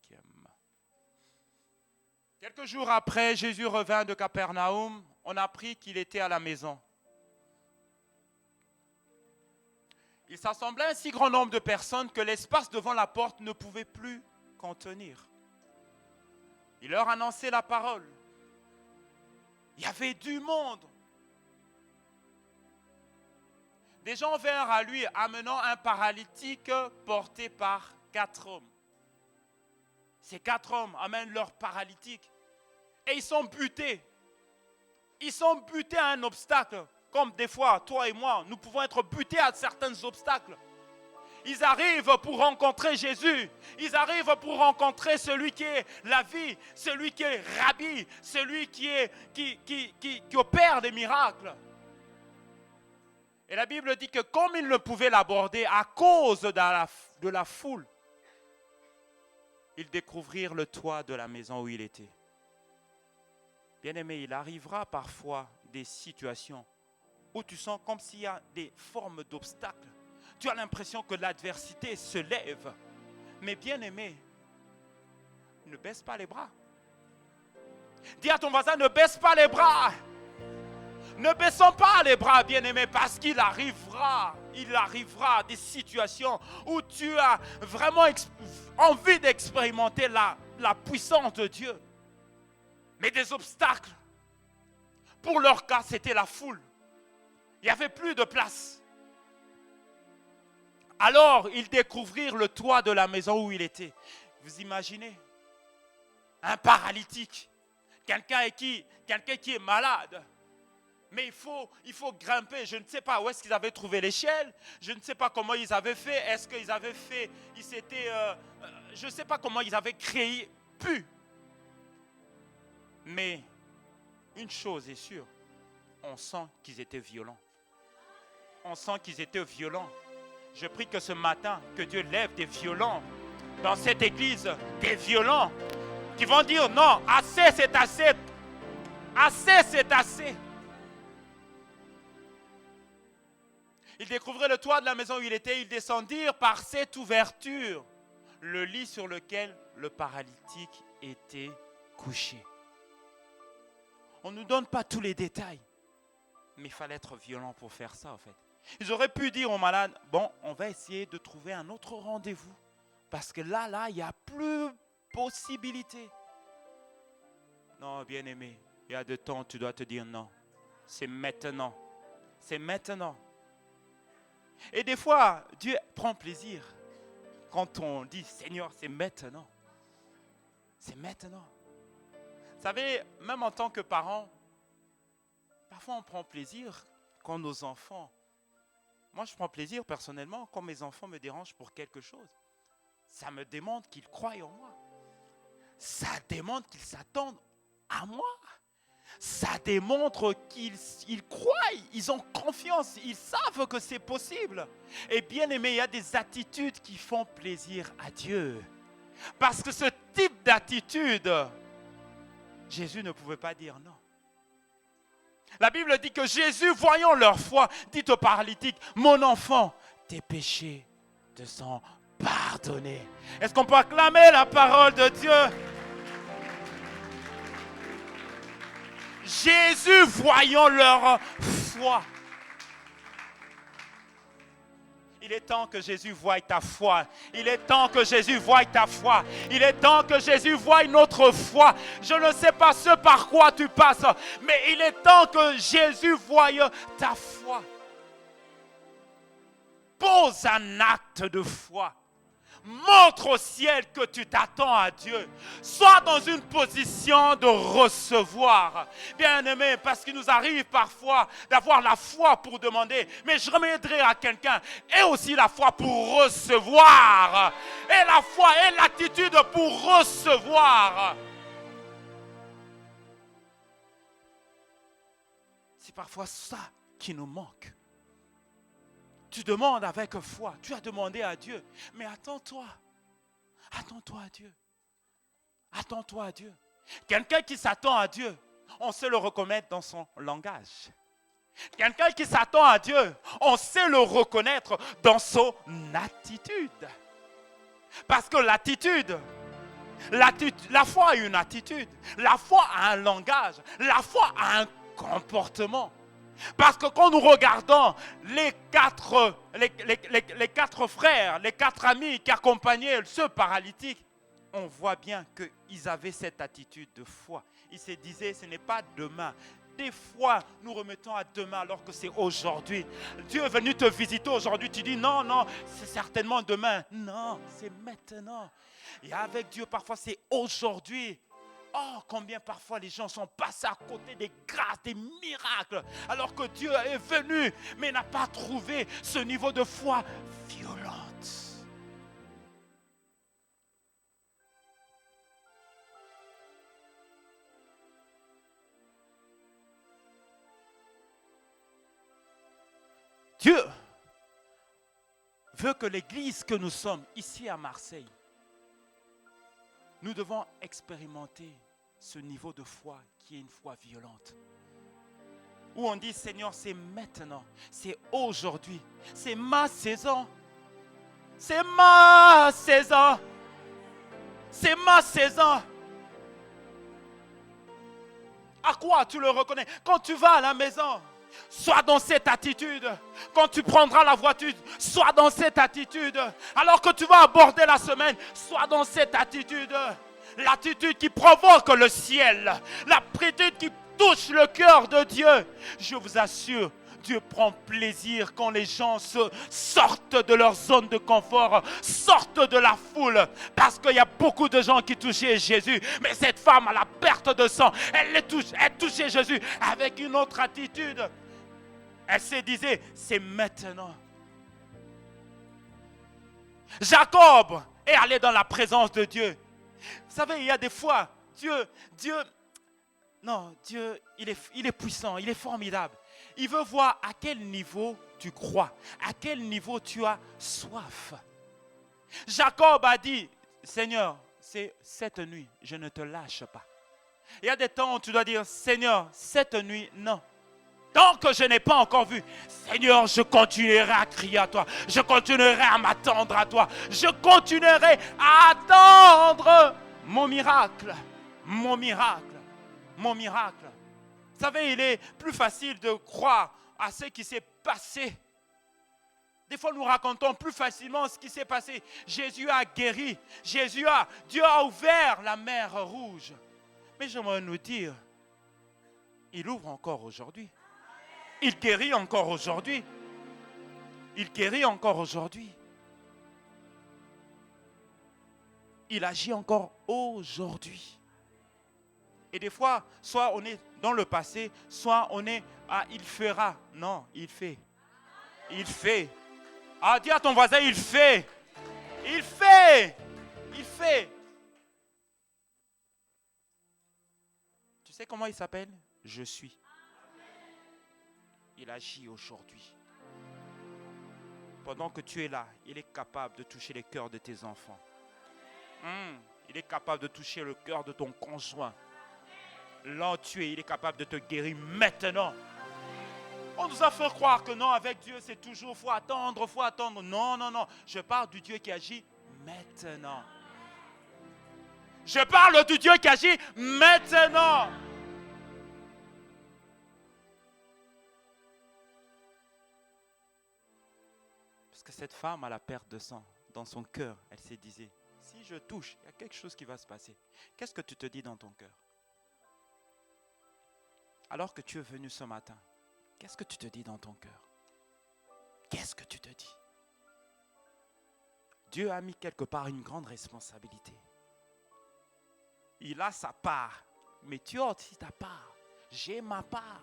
Quelques jours après, Jésus revint de Capernaum. On apprit qu'il était à la maison. Il s'assemblait un si grand nombre de personnes que l'espace devant la porte ne pouvait plus contenir. Il leur annonçait la parole. Il y avait du monde. Des gens vinrent à lui amenant un paralytique porté par 4 hommes. Ces 4 hommes amènent leur paralytique et ils sont butés. Ils sont butés à un obstacle. Comme des fois, toi et moi, nous pouvons être butés à certains obstacles. Ils arrivent pour rencontrer Jésus. Ils arrivent pour rencontrer celui qui est la vie, celui qui est Rabbi, celui qui opère des miracles. Et la Bible dit que comme ils ne pouvaient l'aborder à cause de la foule, ils découvrirent le toit de la maison où il était. Bien-aimé, il arrivera parfois des situations où tu sens comme s'il y a des formes d'obstacles. Tu as l'impression que l'adversité se lève. Mais bien-aimé, ne baisse pas les bras. Dis à ton voisin, ne baisse pas les bras. Ne baissons pas les bras, bien-aimé, parce qu'il arrivera des situations où tu as vraiment envie d'expérimenter la puissance de Dieu. Mais des obstacles. Pour leur cas, c'était la foule. Il n'y avait plus de place. Alors, ils découvrirent le toit de la maison où il était. Vous imaginez? Un paralytique. Quelqu'un qui est malade. Mais il faut grimper. Je ne sais pas où est-ce qu'ils avaient trouvé l'échelle. Je ne sais pas comment ils avaient fait. Est-ce qu'ils avaient fait... je ne sais pas comment ils avaient pu. Mais une chose est sûre. On sent qu'ils étaient violents. On sent qu'ils étaient violents. Je prie que ce matin, que Dieu lève des violents dans cette église, des violents qui vont dire non, assez c'est assez. Assez c'est assez. Ils découvraient le toit de la maison où il était. Ils descendirent par cette ouverture le lit sur lequel le paralytique était couché. On ne nous donne pas tous les détails. Mais il fallait être violent pour faire ça, en fait. Ils auraient pu dire aux malades, bon, on va essayer de trouver un autre rendez-vous. Parce que là, il n'y a plus possibilité. Non, bien-aimé, il y a de temps, tu dois te dire non. C'est maintenant. C'est maintenant. Et des fois, Dieu prend plaisir quand on dit, Seigneur, c'est maintenant. C'est maintenant. Vous savez, même en tant que parent, parfois on prend plaisir quand nos enfants... Moi, je prends plaisir personnellement quand mes enfants me dérangent pour quelque chose. Ça me démontre qu'ils croient en moi. Ça démontre qu'ils s'attendent à moi. Ça démontre qu'ils croient, ils ont confiance, ils savent que c'est possible. Et bien aimé, il y a des attitudes qui font plaisir à Dieu. Parce que ce type d'attitude, Jésus ne pouvait pas dire non. La Bible dit que Jésus, voyant leur foi, dit au paralytique, mon enfant, tes péchés te sont pardonnés. Est-ce qu'on peut acclamer la parole de Dieu? Jésus, voyant leur foi, Il est temps que Jésus voie ta foi. Il est temps que Jésus voie ta foi. Il est temps que Jésus voie notre foi. Je ne sais pas ce par quoi tu passes, mais il est temps que Jésus voie ta foi. Pose un acte de foi. Montre au ciel que tu t'attends à Dieu. Sois dans une position de recevoir. Bien-aimé, parce qu'il nous arrive parfois d'avoir la foi pour demander. Mais je remettrai à quelqu'un. Et aussi la foi pour recevoir. Et la foi et l'attitude pour recevoir. C'est parfois ça qui nous manque. Tu demandes avec foi, tu as demandé à Dieu, mais attends-toi. Attends-toi à Dieu. Attends-toi à Dieu. Quelqu'un qui s'attend à Dieu, on sait le reconnaître dans son langage. Quelqu'un qui s'attend à Dieu, on sait le reconnaître dans son attitude. Parce que la foi a une attitude, la foi a un langage, la foi a un comportement. Parce que quand nous regardons les quatre frères, les 4 amis qui accompagnaient ce paralytique, on voit bien qu'ils avaient cette attitude de foi. Ils se disaient, ce n'est pas demain. Des fois, nous remettons à demain alors que c'est aujourd'hui. Dieu est venu te visiter aujourd'hui, tu dis non, c'est certainement demain. Non, c'est maintenant. Et avec Dieu, parfois, c'est aujourd'hui. Oh, combien parfois les gens sont passés à côté des grâces, des miracles, alors que Dieu est venu, mais n'a pas trouvé ce niveau de foi violente. Dieu veut que l'église que nous sommes ici à Marseille, nous devons expérimenter ce niveau de foi qui est une foi violente. Où on dit, Seigneur, c'est maintenant, c'est aujourd'hui, c'est ma saison. C'est ma saison. C'est ma saison. À quoi tu le reconnais? Quand tu vas à la maison, sois dans cette attitude. Quand tu prendras la voiture, sois dans cette attitude. Alors que tu vas aborder la semaine, sois dans cette attitude. L'attitude qui provoque le ciel. L'attitude qui touche le cœur de Dieu. Je vous assure, Dieu prend plaisir quand les gens sortent de leur zone de confort, sortent de la foule. Parce qu'il y a beaucoup de gens qui touchaient Jésus. Mais cette femme à la perte de sang, elle touchait Jésus avec une autre attitude. Elle se disait, c'est maintenant. Jacob est allé dans la présence de Dieu. Vous savez, il y a des fois, Dieu, il est puissant, il est formidable. Il veut voir à quel niveau tu crois, à quel niveau tu as soif. Jacob a dit, Seigneur, c'est cette nuit, je ne te lâche pas. Il y a des temps où tu dois dire, Seigneur, cette nuit, non. Tant que je n'ai pas encore vu, Seigneur, je continuerai à crier à toi. Je continuerai à m'attendre à toi. Je continuerai à attendre mon miracle. Mon miracle. Mon miracle. Vous savez, il est plus facile de croire à ce qui s'est passé. Des fois, nous racontons plus facilement ce qui s'est passé. Jésus a guéri. Dieu a ouvert la mer rouge. Mais j'aimerais nous dire, il ouvre encore aujourd'hui. Il guérit encore aujourd'hui. Il guérit encore aujourd'hui. Il agit encore aujourd'hui. Et des fois, soit on est dans le passé, soit on est à il fera. Non, il fait. Il fait. Ah, dis à ton voisin, il fait. Il fait. Il fait. Tu sais comment il s'appelle? Je suis. Il agit aujourd'hui. Pendant que tu es là, il est capable de toucher les cœurs de tes enfants. Il est capable de toucher le cœur de ton conjoint. Là où tu es, il est capable de te guérir maintenant. On nous a fait croire que non, avec Dieu, c'est toujours, faut attendre. Non, non, non. Je parle du Dieu qui agit maintenant. Je parle du Dieu qui agit maintenant. Parce que cette femme à la perte de sang, dans son cœur, elle se disait, si je touche, il y a quelque chose qui va se passer. Qu'est-ce que tu te dis dans ton cœur? Alors que tu es venu ce matin, qu'est-ce que tu te dis dans ton cœur? Qu'est-ce que tu te dis? Dieu a mis quelque part une grande responsabilité. Il a sa part, mais tu as aussi ta part. J'ai ma part.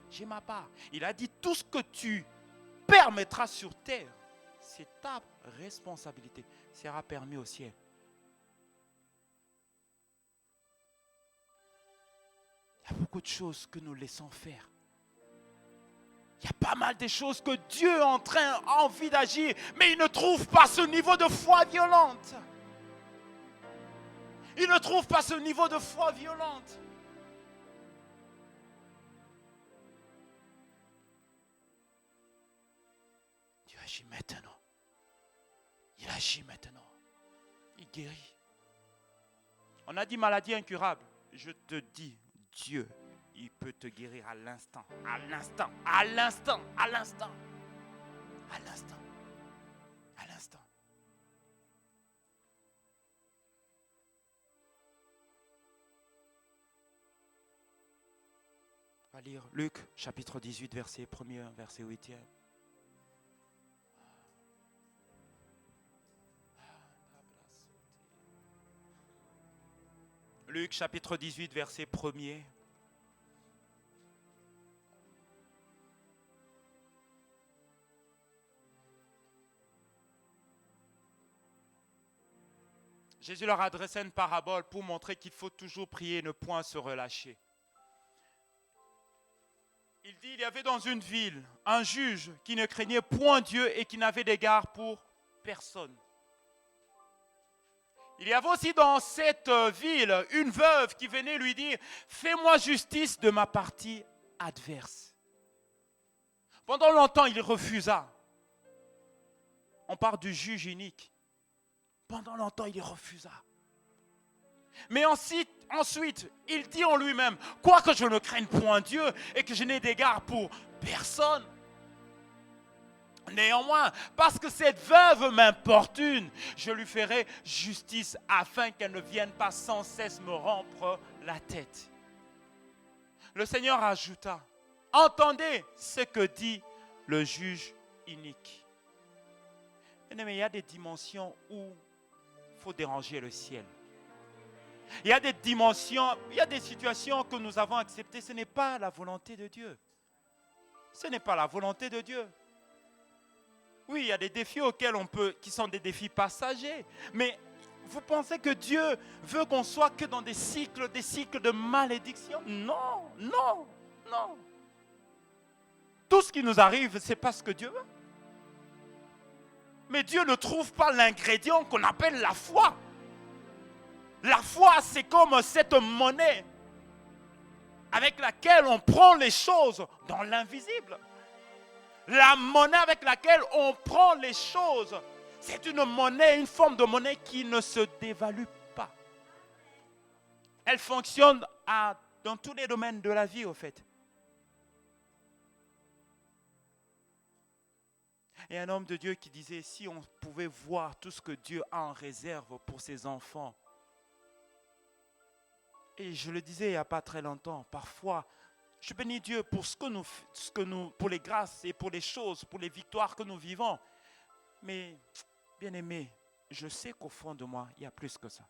J'ai ma part. Il a dit tout ce que tu permettras sur terre, c'est ta responsabilité, sera permis au ciel. Il y a beaucoup de choses que nous laissons faire. Il y a pas mal de choses que Dieu est en train, a envie d'agir, mais il ne trouve pas ce niveau de foi violente. Il ne trouve pas ce niveau de foi violente. Dieu agit maintenant. Il agit maintenant. Il guérit. On a dit maladie incurable. Je te dis, Dieu, il peut te guérir à l'instant, à l'instant, à l'instant, à l'instant, à l'instant, à l'instant. On va lire Luc chapitre 18, verset 1er, verset 8e. Luc chapitre 18, verset 1er. Jésus leur adressait une parabole pour montrer qu'il faut toujours prier et ne point se relâcher. Il dit, il y avait dans une ville un juge qui ne craignait point Dieu et qui n'avait d'égard pour personne. Il y avait aussi dans cette ville une veuve qui venait lui dire, fais-moi justice de ma partie adverse. Pendant longtemps, il refusa. On parle du juge unique. Pendant longtemps, il refusa. Mais ensuite, il dit en lui-même, quoique je ne craigne point Dieu et que je n'ai d'égard pour personne. Néanmoins, parce que cette veuve m'importune, je lui ferai justice afin qu'elle ne vienne pas sans cesse me rompre la tête. Le Seigneur ajouta, entendez ce que dit le juge unique. Mais il y a des dimensions où il faut déranger le ciel. Il y a des dimensions, il y a des situations que nous avons acceptées. Ce n'est pas la volonté de Dieu. Ce n'est pas la volonté de Dieu. Oui, il y a des défis auxquels qui sont des défis passagers. Mais vous pensez que Dieu veut qu'on soit que dans des cycles de malédiction? Non, non, non. Tout ce qui nous arrive, ce n'est pas ce que Dieu veut. Mais Dieu ne trouve pas l'ingrédient qu'on appelle la foi. La foi, c'est comme cette monnaie avec laquelle on prend les choses dans l'invisible. La monnaie avec laquelle on prend les choses, c'est une monnaie, une forme de monnaie qui ne se dévalue pas. Elle fonctionne dans tous les domaines de la vie, au fait. Et un homme de Dieu qui disait, si on pouvait voir tout ce que Dieu a en réserve pour ses enfants. Et je le disais il n'y a pas très longtemps, parfois, je bénis Dieu pour pour les grâces et pour les choses, pour les victoires que nous vivons. Mais, bien aimé, je sais qu'au fond de moi, il y a plus que ça.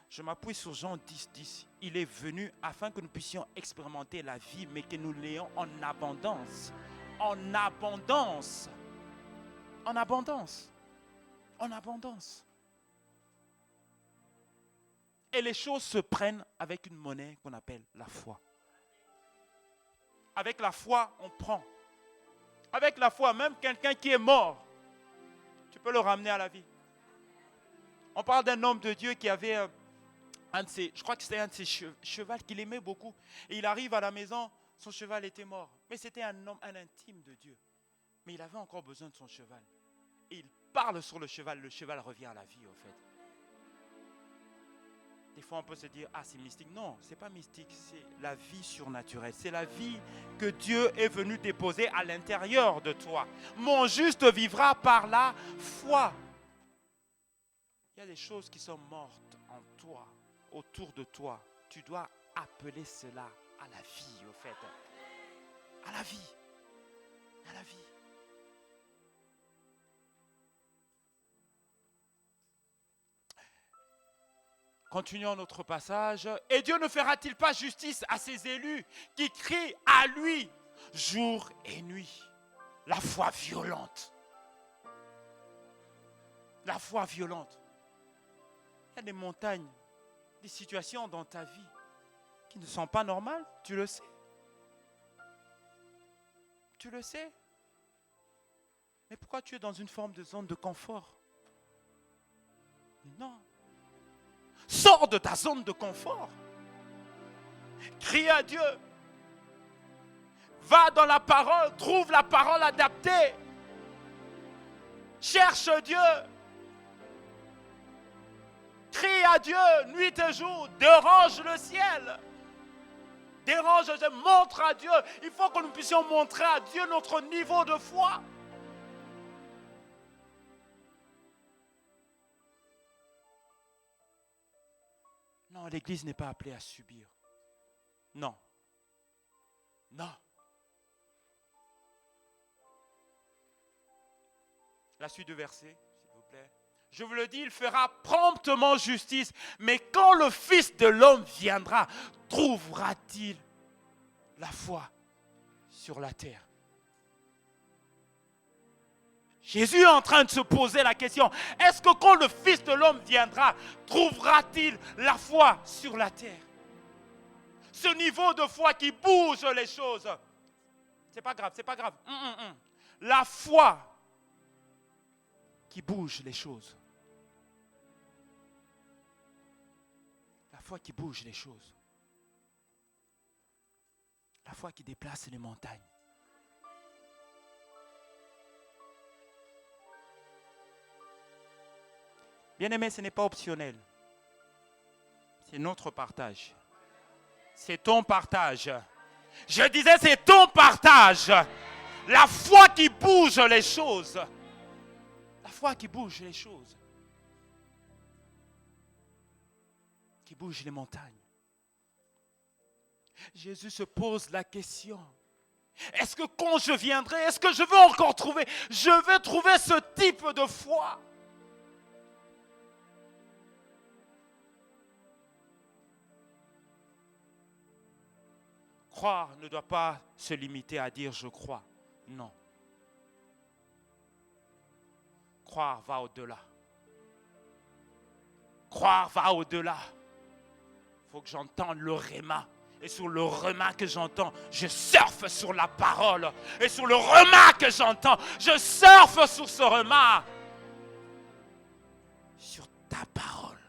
Je m'appuie sur Jean 10, 10. Il est venu afin que nous puissions expérimenter la vie, mais que nous l'ayons en abondance. En abondance. En abondance. En abondance. Et les choses se prennent avec une monnaie qu'on appelle la foi. Avec la foi, on prend. Avec la foi, même quelqu'un qui est mort, tu peux le ramener à la vie. On parle d'un homme de Dieu qui avait je crois que c'était un de ses chevals qu'il aimait beaucoup. Et il arrive à la maison, son cheval était mort. Mais c'était un homme, un intime de Dieu. Mais il avait encore besoin de son cheval. Et il parle sur le cheval revient à la vie, en fait. Des fois, on peut se dire, ah, c'est mystique. Non, ce n'est pas mystique, c'est la vie surnaturelle. C'est la vie que Dieu est venu déposer à l'intérieur de toi. Mon juste vivra par la foi. Il y a des choses qui sont mortes en toi, autour de toi. Tu dois appeler cela à la vie, au fait. À la vie. À la vie. Continuons notre passage. Et Dieu ne fera-t-il pas justice à ses élus qui crient à lui jour et nuit? La foi violente. La foi violente. Il y a des montagnes, des situations dans ta vie qui ne sont pas normales, tu le sais. Tu le sais. Mais pourquoi tu es dans une forme de zone de confort? Non. Sors de ta zone de confort. Crie à Dieu. Va dans la parole, trouve la parole adaptée. Cherche Dieu. Crie à Dieu nuit et jour. Dérange le ciel. Dérange, montre à Dieu. Il faut que nous puissions montrer à Dieu notre niveau de foi. Non, l'Église n'est pas appelée à subir. Non. Non. La suite du verset, s'il vous plaît. Je vous le dis, il fera promptement justice. Mais quand le Fils de l'homme viendra, trouvera-t-il la foi sur la terre? Jésus est en train de se poser la question, est-ce que quand le Fils de l'homme viendra, trouvera-t-il la foi sur la terre? Ce niveau de foi qui bouge les choses. C'est pas grave, c'est pas grave. La foi qui bouge les choses. La foi qui bouge les choses. La foi qui déplace les montagnes. Bien-aimé, ce n'est pas optionnel. C'est notre partage. C'est ton partage. Je disais, c'est ton partage. La foi qui bouge les choses. La foi qui bouge les choses. Qui bouge les montagnes. Jésus se pose la question. Est-ce que quand je viendrai, est-ce que je vais encore trouver? Je vais trouver ce type de foi. Croire ne doit pas se limiter à dire je crois. Non. Croire va au-delà. Croire va au-delà. Il faut que j'entende le réma. Et sur le réma que j'entends, je surfe sur la parole. Et sur le réma que j'entends, je surfe sur ce réma. Sur ta parole,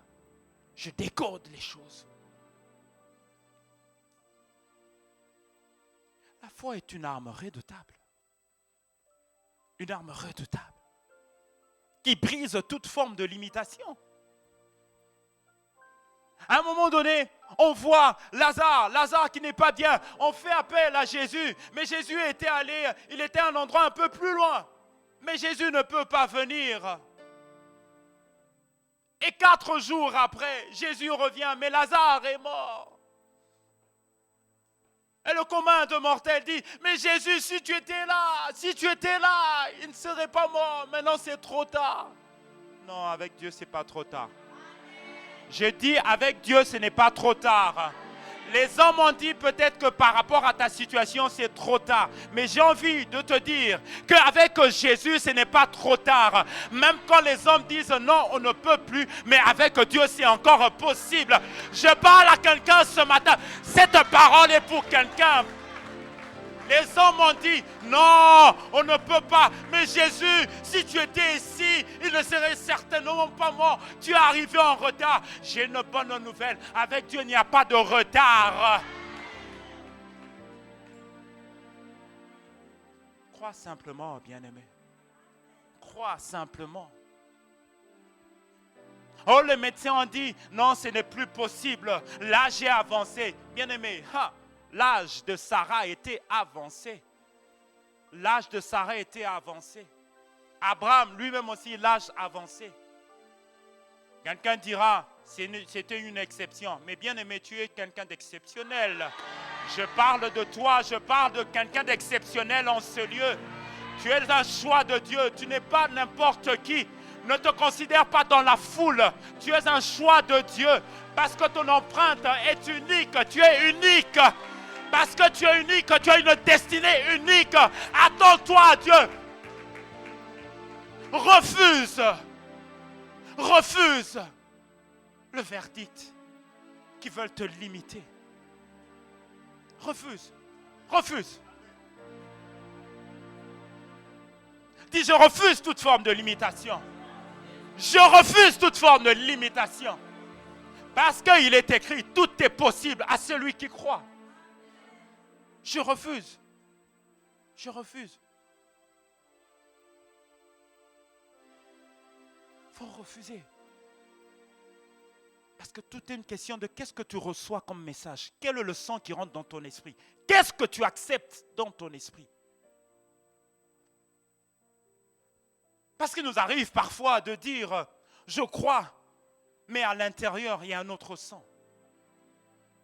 je décode les choses. La foi est une arme redoutable. Une arme redoutable. Qui brise toute forme de limitation. À un moment donné, on voit Lazare qui n'est pas bien. On fait appel à Jésus. Mais Jésus il était à un endroit un peu plus loin. Mais Jésus ne peut pas venir. Et 4 jours après, Jésus revient. Mais Lazare est mort. Et le commun de mortels dit, mais Jésus, si tu étais là, il ne serait pas mort. Maintenant, c'est trop tard. Non, avec Dieu, ce n'est pas trop tard. Je dis, avec Dieu, ce n'est pas trop tard. Les hommes ont dit peut-être que par rapport à ta situation, c'est trop tard. Mais j'ai envie de te dire qu'avec Jésus, ce n'est pas trop tard. Même quand les hommes disent non, on ne peut plus, mais avec Dieu, c'est encore possible. Je parle à quelqu'un ce matin. Cette parole est pour quelqu'un. Les hommes ont dit, non, on ne peut pas. Mais Jésus, si tu étais ici, il ne serait certainement pas mort. Tu es arrivé en retard. J'ai une bonne nouvelle. Avec Dieu, il n'y a pas de retard. Crois simplement, bien-aimé. Crois simplement. Oh, les médecins ont dit, non, ce n'est plus possible. L'âge est avancé. Bien-aimé, l'âge de Sarah était avancé. L'âge de Sarah était avancé. Abraham, lui-même aussi, l'âge avancé. Quelqu'un dira, c'était une exception. Mais bien-aimé, tu es quelqu'un d'exceptionnel. Je parle de toi, je parle de quelqu'un d'exceptionnel en ce lieu. Tu es un choix de Dieu, tu n'es pas n'importe qui. Ne te considère pas dans la foule. Tu es un choix de Dieu. Parce que ton empreinte est unique. Tu es unique. Parce que tu es unique, tu as une destinée unique. Attends-toi à Dieu. Refuse le verdict qui veulent te limiter. Refuse. Dis, je refuse toute forme de limitation. Je refuse toute forme de limitation. Parce qu'il est écrit, tout est possible à celui qui croit. Je refuse. Il faut refuser. Parce que tout est une question de qu'est-ce que tu reçois comme message. Quel est le sang qui rentre dans ton esprit? Qu'est-ce que tu acceptes dans ton esprit? Parce qu'il nous arrive parfois de dire, je crois, mais à l'intérieur, il y a un autre sang.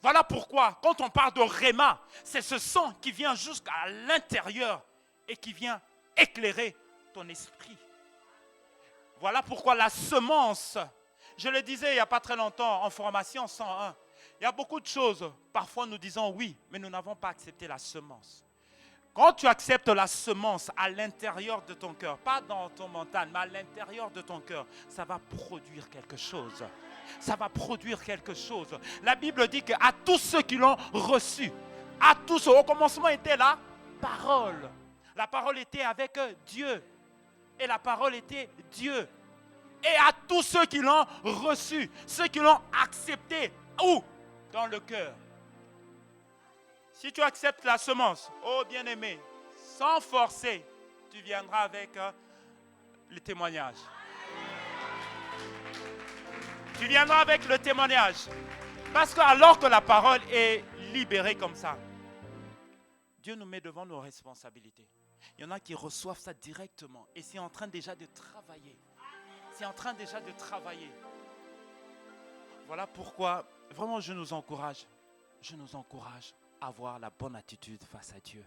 Voilà pourquoi, quand on parle de Réma, c'est ce sang qui vient jusqu'à l'intérieur et qui vient éclairer ton esprit. Voilà pourquoi la semence, je le disais il n'y a pas très longtemps en formation 101, il y a beaucoup de choses, parfois nous disons oui, mais nous n'avons pas accepté la semence. Quand tu acceptes la semence à l'intérieur de ton cœur, pas dans ton mental, mais à l'intérieur de ton cœur, ça va produire quelque chose. Ça va produire quelque chose. La Bible dit qu'à tous ceux qui l'ont reçu, à tous ceux, au commencement était la parole. La parole était avec Dieu. Et la parole était Dieu. Et à tous ceux qui l'ont reçu, ceux qui l'ont accepté, où? Dans le cœur. Si tu acceptes la semence, oh bien-aimé, sans forcer, tu viendras avec le témoignage. Tu viendras avec le témoignage. Parce que alors que la parole est libérée comme ça, Dieu nous met devant nos responsabilités. Il y en a qui reçoivent ça directement et c'est en train déjà de travailler. Voilà pourquoi, vraiment, je nous encourage à avoir la bonne attitude face à Dieu.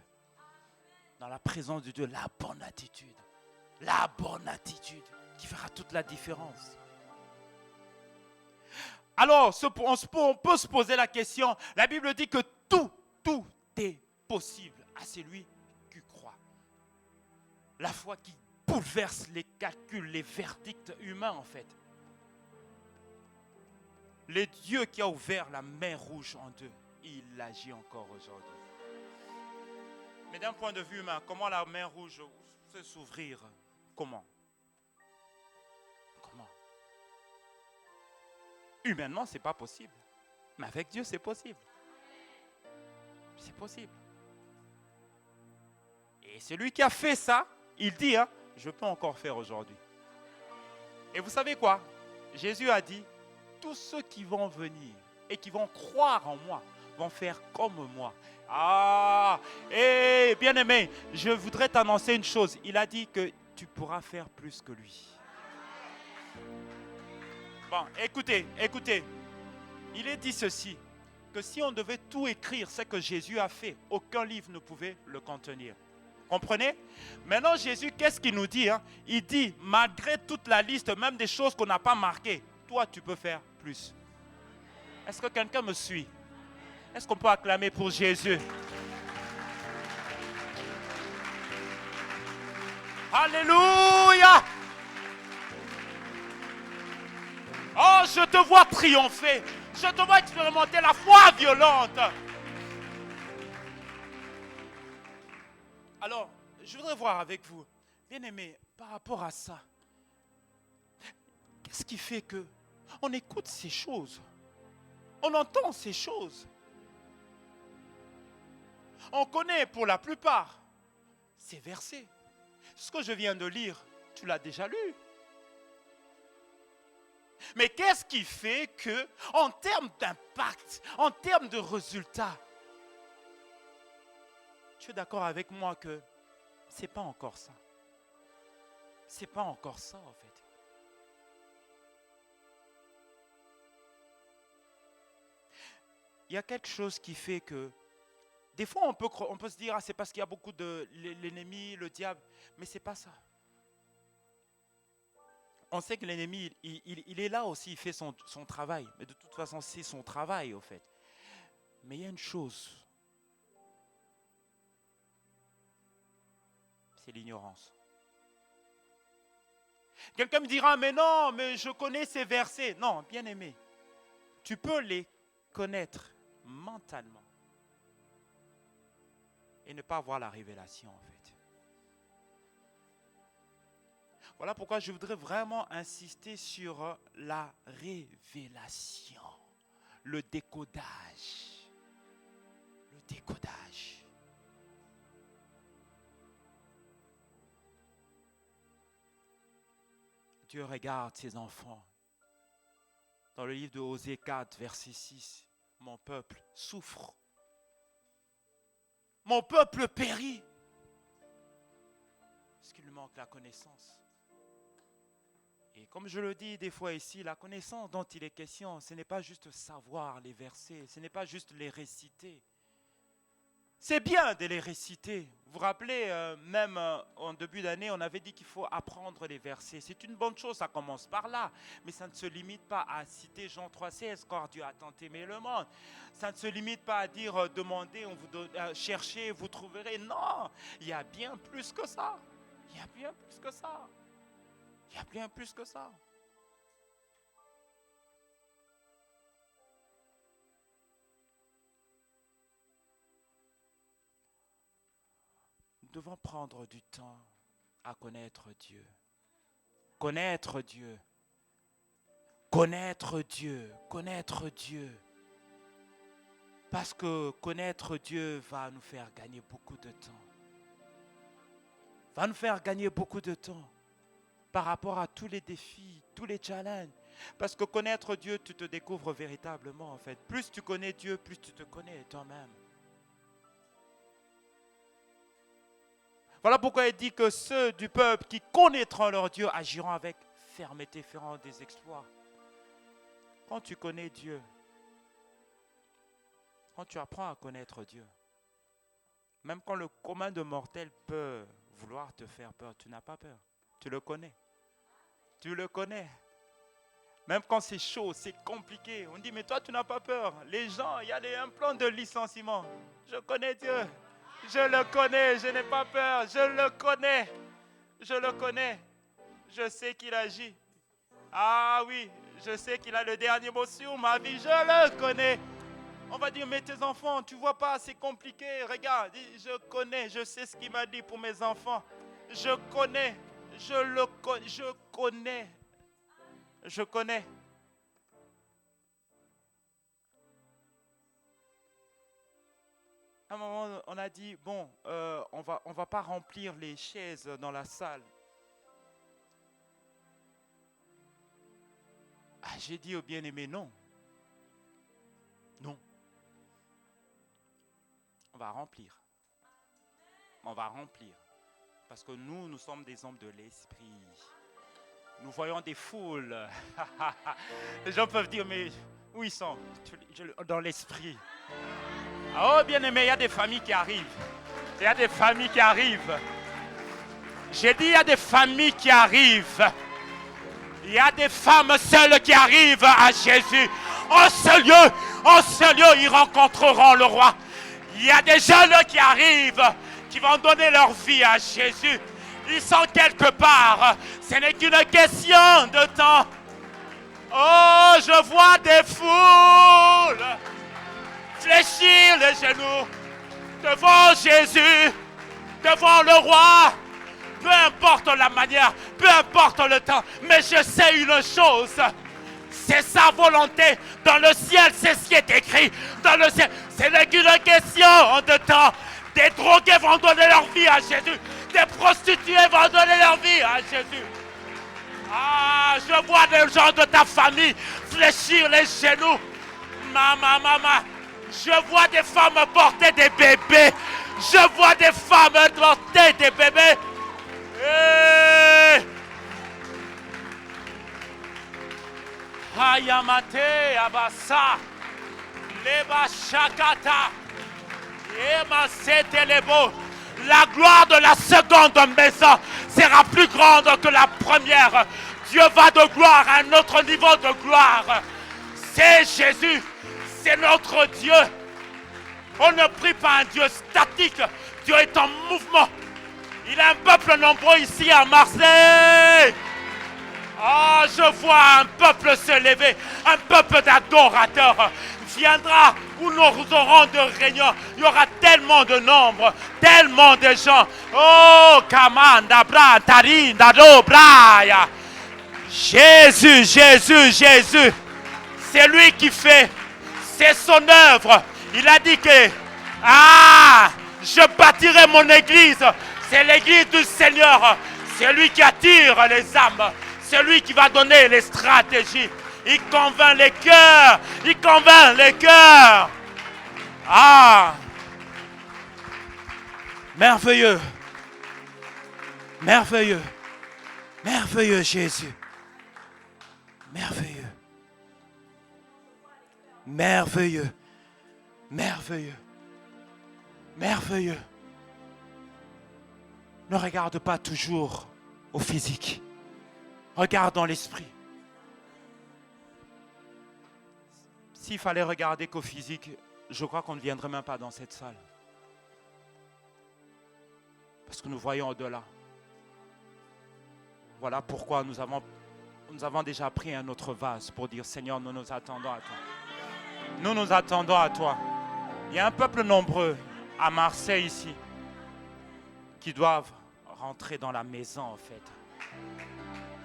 Dans la présence de Dieu, la bonne attitude qui fera toute la différence. Alors, on peut se poser la question, la Bible dit que tout est possible à celui qui croit. La foi qui bouleverse les calculs, les verdicts humains en fait. Le Dieu qui a ouvert la mer Rouge en deux, il agit encore aujourd'hui. Mais d'un point de vue humain, comment la mer Rouge peut s'ouvrir? Comment? Humainement, ce n'est pas possible. Mais avec Dieu, c'est possible. C'est possible. Et celui qui a fait ça, il dit, je peux encore faire aujourd'hui. Et vous savez quoi? Jésus a dit, tous ceux qui vont venir et qui vont croire en moi vont faire comme moi. Et bien-aimé, je voudrais t'annoncer une chose. Il a dit que tu pourras faire plus que lui. Bon, écoutez. Il est dit ceci, que si on devait tout écrire, ce que Jésus a fait, aucun livre ne pouvait le contenir. Comprenez? Maintenant, Jésus, qu'est-ce qu'il nous dit? Il dit, malgré toute la liste, même des choses qu'on n'a pas marquées, toi, tu peux faire plus. Est-ce que quelqu'un me suit? Est-ce qu'on peut acclamer pour Jésus? Alléluia! Oh, je te vois triompher. Je te vois expérimenter la foi violente. Alors, je voudrais voir avec vous, bien-aimés, par rapport à ça, qu'est-ce qui fait que on écoute ces choses? On entend ces choses. On connaît pour la plupart ces versets. Ce que je viens de lire, tu l'as déjà lu. Mais qu'est-ce qui fait que, en termes d'impact, en termes de résultats, tu es d'accord avec moi que c'est pas encore ça. C'est pas encore ça en fait. Il y a quelque chose qui fait que des fois on peut se dire c'est parce qu'il y a beaucoup de l'ennemi, le diable, mais c'est pas ça. On sait que l'ennemi, il est là aussi, il fait son travail. Mais de toute façon, c'est son travail, au fait. Mais il y a une chose. C'est l'ignorance. Quelqu'un me dira, mais non, mais je connais ces versets. Non, bien aimé. Tu peux les connaître mentalement. Et ne pas avoir la révélation, en fait. Voilà pourquoi je voudrais vraiment insister sur la révélation, le décodage. Le décodage. Dieu regarde ses enfants. Dans le livre de Osée 4, verset 6, mon peuple souffre. Mon peuple périt. Parce qu'il lui manque la connaissance. Et comme je le dis des fois ici, la connaissance dont il est question, ce n'est pas juste savoir les versets, ce n'est pas juste les réciter. C'est bien de les réciter. Vous vous rappelez, même en début d'année, on avait dit qu'il faut apprendre les versets. C'est une bonne chose, ça commence par là. Mais ça ne se limite pas à citer Jean 3,16, car Dieu a tant aimé le monde. Ça ne se limite pas à dire demandez, on vous donne, cherchez, vous trouverez. Non, il y a bien plus que ça. Il y a bien plus que ça. Il y a bien plus que ça. Nous devons prendre du temps à connaître Dieu. Connaître Dieu. Connaître Dieu. Connaître Dieu. Parce que connaître Dieu va nous faire gagner beaucoup de temps. Va nous faire gagner beaucoup de temps. Par rapport à tous les défis, tous les challenges. Parce que connaître Dieu, tu te découvres véritablement en fait. Plus tu connais Dieu, plus tu te connais toi-même. Voilà pourquoi il dit que ceux du peuple qui connaîtront leur Dieu agiront avec fermeté, feront des exploits. Quand tu connais Dieu, quand tu apprends à connaître Dieu, même quand le commun de mortels peut vouloir te faire peur, tu n'as pas peur. Tu le connais. Tu le connais. Même quand c'est chaud, c'est compliqué. On dit, mais toi, tu n'as pas peur. Les gens, il y a un plan de licenciement. Je connais Dieu. Je le connais. Je n'ai pas peur. Je le connais. Je le connais. Je sais qu'il agit. Ah oui, je sais qu'il a le dernier mot sur ma vie. Je le connais. On va dire, mais tes enfants, tu vois pas, c'est compliqué. Regarde, je connais. Je sais ce qu'il m'a dit pour mes enfants. Je connais. Je le connais, je connais, je connais. À un moment, on a dit, bon, on va pas remplir les chaises dans la salle. Ah, j'ai dit au bien-aimé, non. Non. On va remplir. On va remplir. Parce que nous sommes des hommes de l'esprit. Nous voyons des foules. Les gens peuvent dire, mais où ils sont? Dans l'esprit. Oh, bien aimé, il y a des familles qui arrivent. Il y a des familles qui arrivent. J'ai dit, il y a des familles qui arrivent. Il y a des femmes seules qui arrivent à Jésus. En ce lieu, ils rencontreront le roi. Il y a des jeunes qui arrivent, qui vont donner leur vie à Jésus. Ils sont quelque part. Ce n'est qu'une question de temps. Oh, je vois des foules fléchir les genoux devant Jésus, devant le roi. Peu importe la manière, peu importe le temps, mais je sais une chose. C'est sa volonté. Dans le ciel, c'est ce qui est écrit. Dans le ciel, ce n'est qu'une question de temps. Des drogués vont donner leur vie à Jésus. Des prostituées vont donner leur vie à Jésus. Ah, Je vois des gens de ta famille fléchir les genoux. Maman. Je vois des femmes porter des bébés. Je vois des femmes porter des bébés. Hayamate abasa. Leba shakata. Ema setelebo. La gloire de la seconde maison sera plus grande que la première. Dieu va de gloire à un autre niveau de gloire. C'est Jésus, c'est notre Dieu. On ne prie pas un Dieu statique. Dieu est en mouvement. Il a un peuple nombreux ici à Marseille. Ah, je vois un peuple se lever, un peuple d'adorateurs viendra où nous aurons de réunions. Il y aura tellement de nombre, tellement de gens. Oh, Kamanda, Bra, Tarinda, Do, Braya. Jésus. C'est lui qui fait. C'est son œuvre. Il a dit que, je bâtirai mon église. C'est l'église du Seigneur. C'est lui qui attire les âmes. C'est lui qui va donner les stratégies. Il convainc les cœurs. Merveilleux. Merveilleux Jésus. Merveilleux. Ne regarde pas toujours au physique. Regarde dans l'esprit. S'il fallait regarder qu'au physique, je crois qu'on ne viendrait même pas dans cette salle. Parce que nous voyons au-delà. Voilà pourquoi nous avons déjà pris un autre vase pour dire, Seigneur, nous nous attendons à toi. Nous nous attendons à toi. Il y a un peuple nombreux à Marseille ici qui doivent rentrer dans la maison en fait.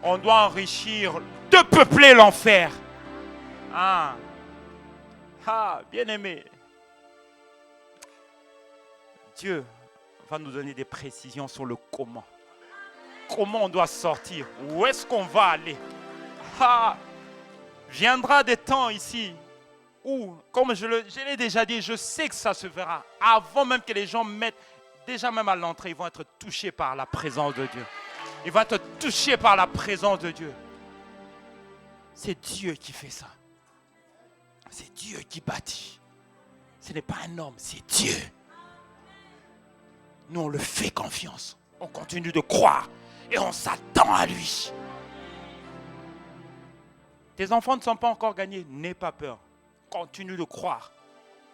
On doit enrichir, de peupler l'enfer. Bien-aimé. Dieu va nous donner des précisions sur le comment. Comment on doit sortir? Où est-ce qu'on va aller? Viendra des temps ici où, comme je l'ai déjà dit, je sais que ça se verra. Avant même que les gens mettent, déjà même à l'entrée, ils vont être touchés par la présence de Dieu. Ils vont être touchés par la présence de Dieu. C'est Dieu qui fait ça. C'est Dieu qui bâtit. Ce n'est pas un homme, c'est Dieu. Nous, on le fait confiance. On continue de croire et on s'attend à lui. Tes enfants ne sont pas encore gagnés. N'aie pas peur. Continue de croire.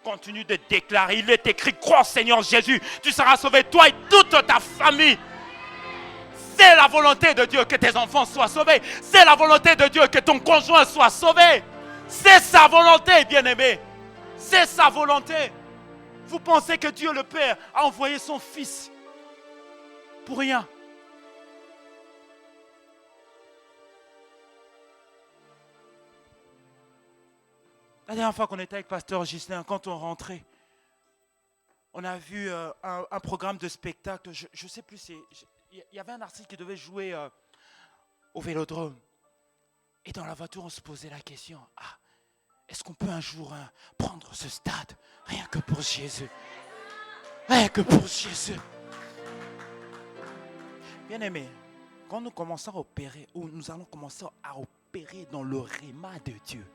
Continue de déclarer. Il est écrit, crois Seigneur Jésus. Tu seras sauvé, toi et toute ta famille. C'est la volonté de Dieu que tes enfants soient sauvés. C'est la volonté de Dieu que ton conjoint soit sauvé. C'est sa volonté, bien-aimé. C'est sa volonté. Vous pensez que Dieu le Père a envoyé son Fils pour rien? La dernière fois qu'on était avec Pasteur Ghislain, quand on rentrait, on a vu un programme de spectacle. Je ne sais plus, il y avait un artiste qui devait jouer au Vélodrome. Et dans la voiture, on se posait la question, est-ce qu'on peut un jour prendre ce stade rien que pour Jésus? Rien que pour Jésus. Bien-aimé, quand nous commençons à opérer, ou nous allons commencer à opérer dans le réma de Dieu,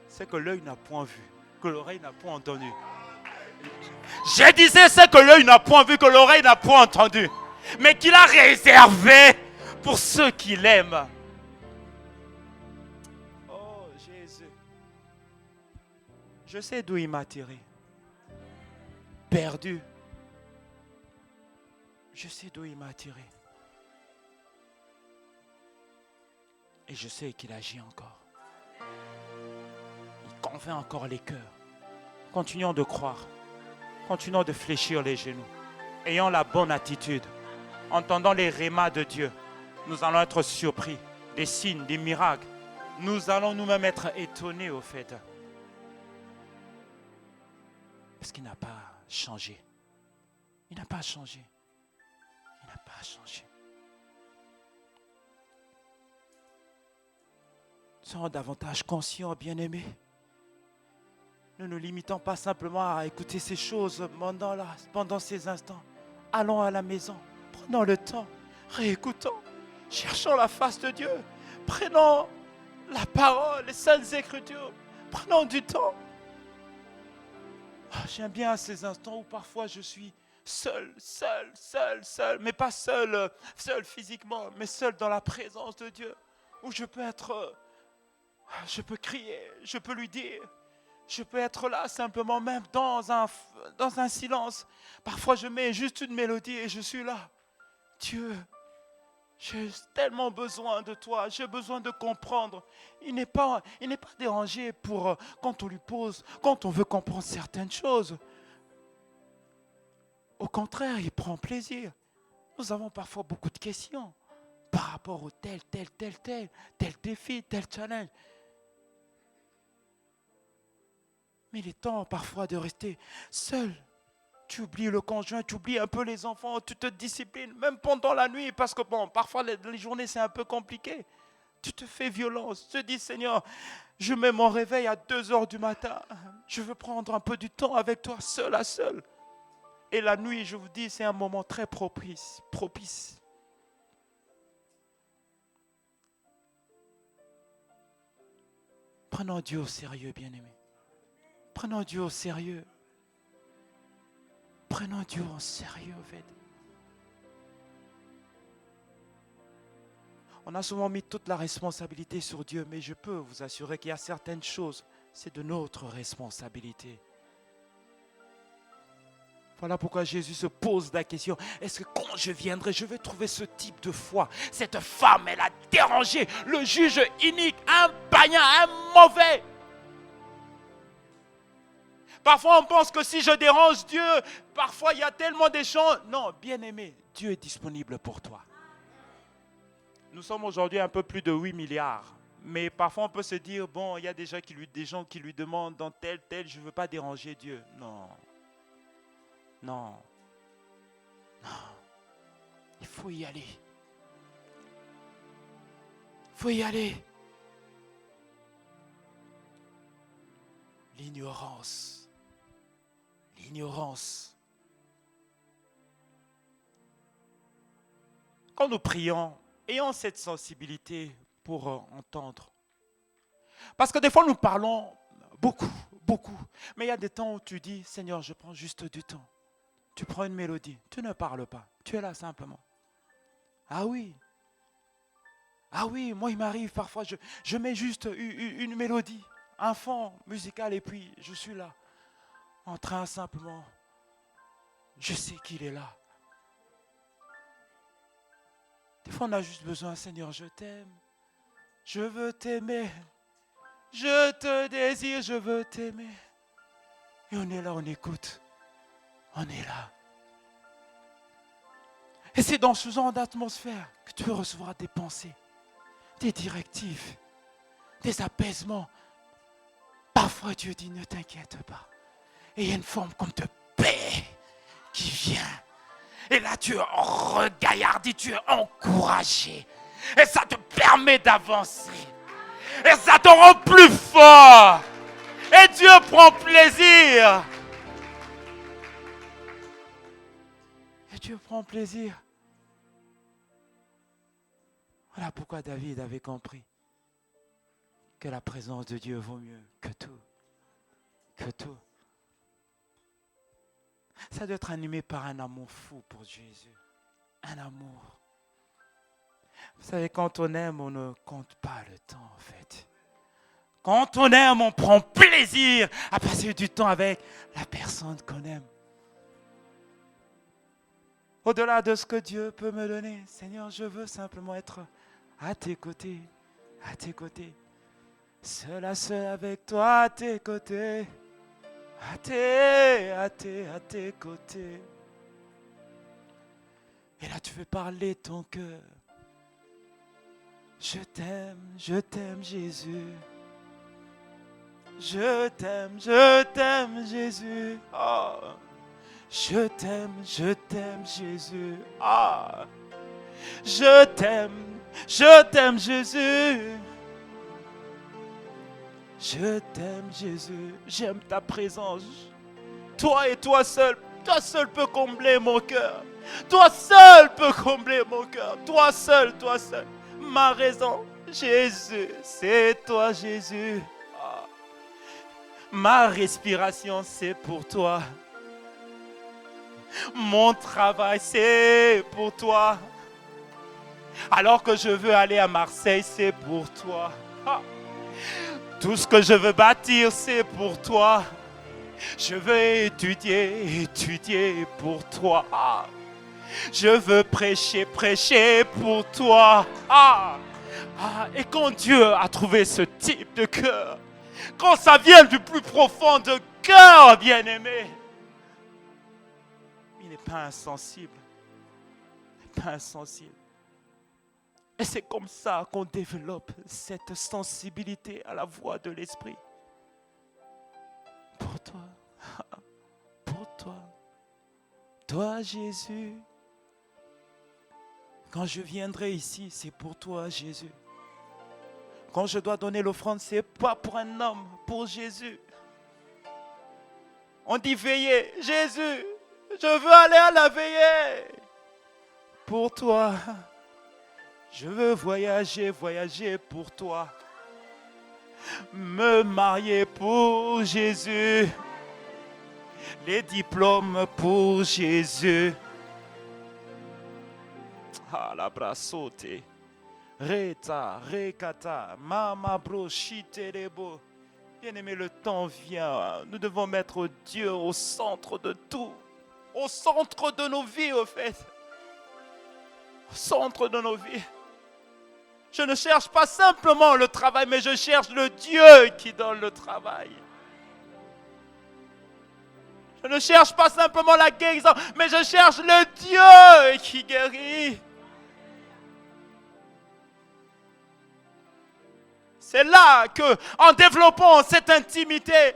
c'est que l'œil n'a point vu, que l'oreille n'a point entendu. Je disais ce que l'œil n'a point vu, que l'oreille n'a point entendu, mais qu'il a réservé pour ceux qui l'aiment. Oh Jésus, je sais d'où il m'a tiré. Perdu. Je sais d'où il m'a tiré. Et je sais qu'il agit encore. Il convainc encore les cœurs. Continuons de croire. Continuons de fléchir les genoux. Ayons la bonne attitude. Entendant les rémas de Dieu, nous allons être surpris. Des signes, des miracles. Nous allons nous-mêmes être étonnés au fait. Parce qu'il n'a pas changé. Il n'a pas changé. même pas changer. Soyons davantage conscients, bien-aimés. Ne nous limitons pas simplement à écouter ces choses pendant ces instants. Allons à la maison, prenons le temps, réécoutons, cherchons la face de Dieu, prenons la parole, les saintes écritures, prenons du temps. J'aime bien ces instants où parfois je suis seul, mais pas seul physiquement, mais seul dans la présence de Dieu, où je peux crier, je peux lui dire, je peux être là simplement même dans un silence. Parfois je mets juste une mélodie et je suis là. Dieu, j'ai tellement besoin de toi, j'ai besoin de comprendre. Il n'est pas dérangé quand on lui pose, quand on veut comprendre certaines choses. Au contraire, il prend plaisir. Nous avons parfois beaucoup de questions par rapport au tel défi, tel challenge. Mais il est temps parfois de rester seul. Tu oublies le conjoint, tu oublies un peu les enfants, tu te disciplines, même pendant la nuit, parce que parfois les journées c'est un peu compliqué. Tu te fais violence, tu te dis Seigneur, je mets mon réveil à 2h du matin, je veux prendre un peu du temps avec toi, seul à seul. Et la nuit, je vous dis, c'est un moment très propice. Prenons Dieu au sérieux, bien-aimés. Prenons Dieu au sérieux. Prenons Dieu au sérieux, en fait. On a souvent mis toute la responsabilité sur Dieu, mais je peux vous assurer qu'il y a certaines choses, c'est de notre responsabilité. Voilà pourquoi Jésus se pose la question, est-ce que quand je viendrai, je vais trouver ce type de foi? Cette femme, elle a dérangé le juge inique, un païen, un mauvais. Parfois, on pense que si je dérange Dieu, parfois il y a tellement des gens. Non, bien-aimé, Dieu est disponible pour toi. Nous sommes aujourd'hui un peu plus de 8 milliards. Mais parfois, on peut se dire, bon, il y a des gens qui lui demandent dans tel, je ne veux pas déranger Dieu. Non. Il faut y aller. L'ignorance. Quand nous prions, ayons cette sensibilité pour entendre. Parce que des fois, nous parlons beaucoup. Mais il y a des temps où tu dis, Seigneur, je prends juste du temps. Tu prends une mélodie, tu ne parles pas, tu es là simplement. Ah oui, moi il m'arrive parfois, je mets juste une mélodie, un fond musical et puis je suis là, en train simplement, je sais qu'il est là. Des fois on a juste besoin, Seigneur, je t'aime, je veux t'aimer, je te désire, je veux t'aimer. Et on est là, on écoute, on est là. Et c'est dans ce genre d'atmosphère que tu recevras des pensées, des directives, des apaisements. Parfois Dieu dit ne t'inquiète pas. Et il y a une forme comme de paix qui vient. Et là tu es regaillardi, tu es encouragé. Et ça te permet d'avancer. Et ça te rend plus fort. Et Dieu prend plaisir. Dieu prend plaisir. Voilà pourquoi David avait compris que la présence de Dieu vaut mieux que tout. Ça doit être animé par un amour fou pour Jésus. Un amour. Vous savez, quand on aime, on ne compte pas le temps en fait. Quand on aime, on prend plaisir à passer du temps avec la personne qu'on aime. Au-delà de ce que Dieu peut me donner, Seigneur, je veux simplement être à tes côtés. Seul à seul avec toi, à tes côtés. À tes côtés. Et là, tu veux parler ton cœur. Je t'aime Jésus. Je t'aime Jésus. Oh. Je t'aime Jésus. Ah, je t'aime Jésus. Je t'aime Jésus. J'aime ta présence. Toi et toi seul peux combler mon cœur. Toi seul peux combler mon cœur. Toi seul. Ma raison, Jésus, c'est toi Jésus. Ah. Ma respiration, c'est pour toi. Mon travail, c'est pour toi. Alors que je veux aller à Marseille, c'est pour toi. Ah. Tout ce que je veux bâtir, c'est pour toi. Je veux étudier pour toi. Ah. Je veux prêcher pour toi. Ah. Ah. Et quand Dieu a trouvé ce type de cœur, quand ça vient du plus profond de cœur, bien-aimé, il n'est pas insensible. Et c'est comme ça qu'on développe cette sensibilité à la voix de l'Esprit. Pour toi, toi Jésus. Quand je viendrai ici, c'est pour toi Jésus. Quand je dois donner l'offrande, c'est pas pour un homme, pour Jésus. On dit veiller, Jésus, je veux aller à la veillée. Pour toi, je veux voyager pour toi. Me marier pour Jésus. Les diplômes pour Jésus. Ah, la brasote. Reta, rekata, mama bro, chiterebo. Bien-aimé, le temps vient. Nous devons mettre Dieu au centre de tout. Au centre de nos vies, au fait. Au centre de nos vies. Je ne cherche pas simplement le travail, mais je cherche le Dieu qui donne le travail. Je ne cherche pas simplement la guérison, mais je cherche le Dieu qui guérit. C'est là que, en développant cette intimité,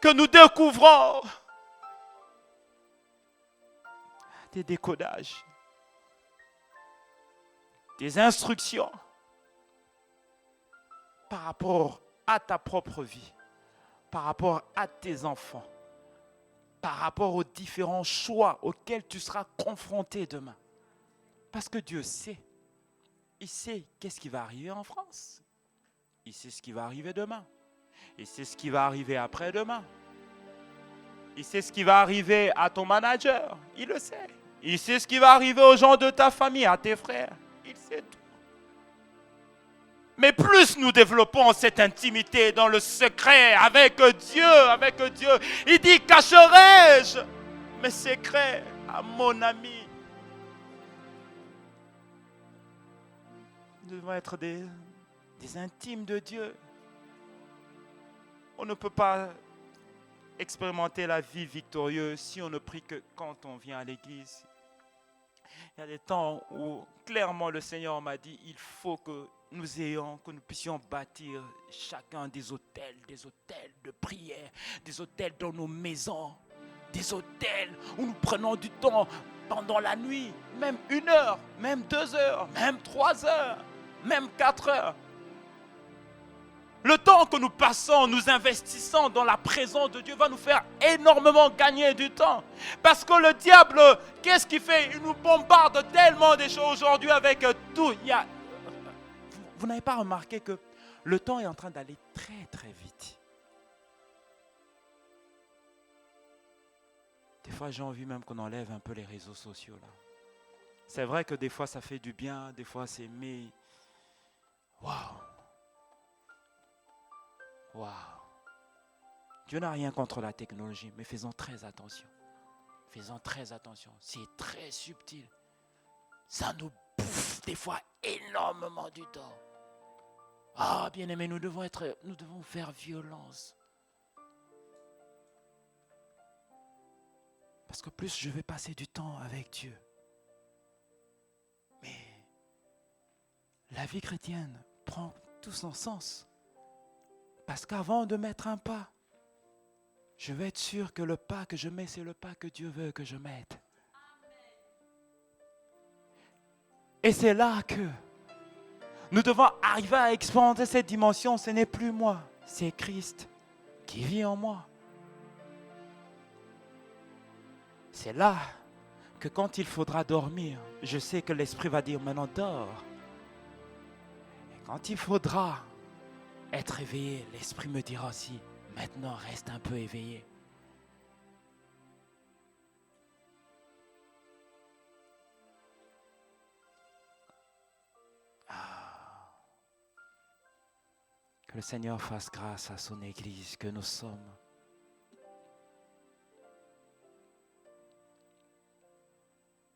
que nous découvrons des décodages, des instructions par rapport à ta propre vie, par rapport à tes enfants, par rapport aux différents choix auxquels tu seras confronté demain. Parce que Dieu sait. Il sait qu'est-ce qui va arriver en France. Il sait ce qui va arriver demain. Il sait ce qui va arriver après-demain. Il sait ce qui va arriver à ton manager. Il le sait. Il sait ce qui va arriver aux gens de ta famille, à tes frères. Il sait tout. Mais plus nous développons cette intimité dans le secret avec Dieu, il dit, cacherai-je mes secrets à mon ami. Nous devons être des intimes de Dieu. On ne peut pas expérimenter la vie victorieuse si on ne prie que quand on vient à l'église. Il y a des temps où clairement le Seigneur m'a dit, il faut que nous puissions bâtir chacun des hôtels de prière, des hôtels dans nos maisons, des hôtels où nous prenons du temps pendant la nuit, même 1 heure, même 2 heures, même 3 heures, même 4 heures. Le temps que nous passons, nous investissons dans la présence de Dieu va nous faire énormément gagner du temps. Parce que le diable, qu'est-ce qu'il fait? Il nous bombarde tellement des choses aujourd'hui avec tout. Vous n'avez pas remarqué que le temps est en train d'aller très très vite. Des fois, j'ai envie même qu'on enlève un peu les réseaux sociaux là. C'est vrai que des fois, ça fait du bien, des fois, c'est mais... Waouh! Dieu n'a rien contre la technologie, mais faisons très attention. C'est très subtil. Ça nous bouffe des fois énormément du temps. Ah, bien-aimés, nous devons faire violence. Parce que plus je vais passer du temps avec Dieu, mais la vie chrétienne prend tout son sens. Parce qu'avant de mettre un pas, Je veux être sûr que le pas que je mets, c'est le pas que Dieu veut que je mette. Et c'est là que nous devons arriver à expérimenter cette dimension. Ce n'est plus moi, c'est Christ qui vit en moi. C'est là que quand il faudra dormir, je sais que l'Esprit va dire maintenant dors. Et quand il faudra être éveillé, l'Esprit me dira aussi maintenant reste un peu éveillé. Que le Seigneur fasse grâce à son Église que nous sommes.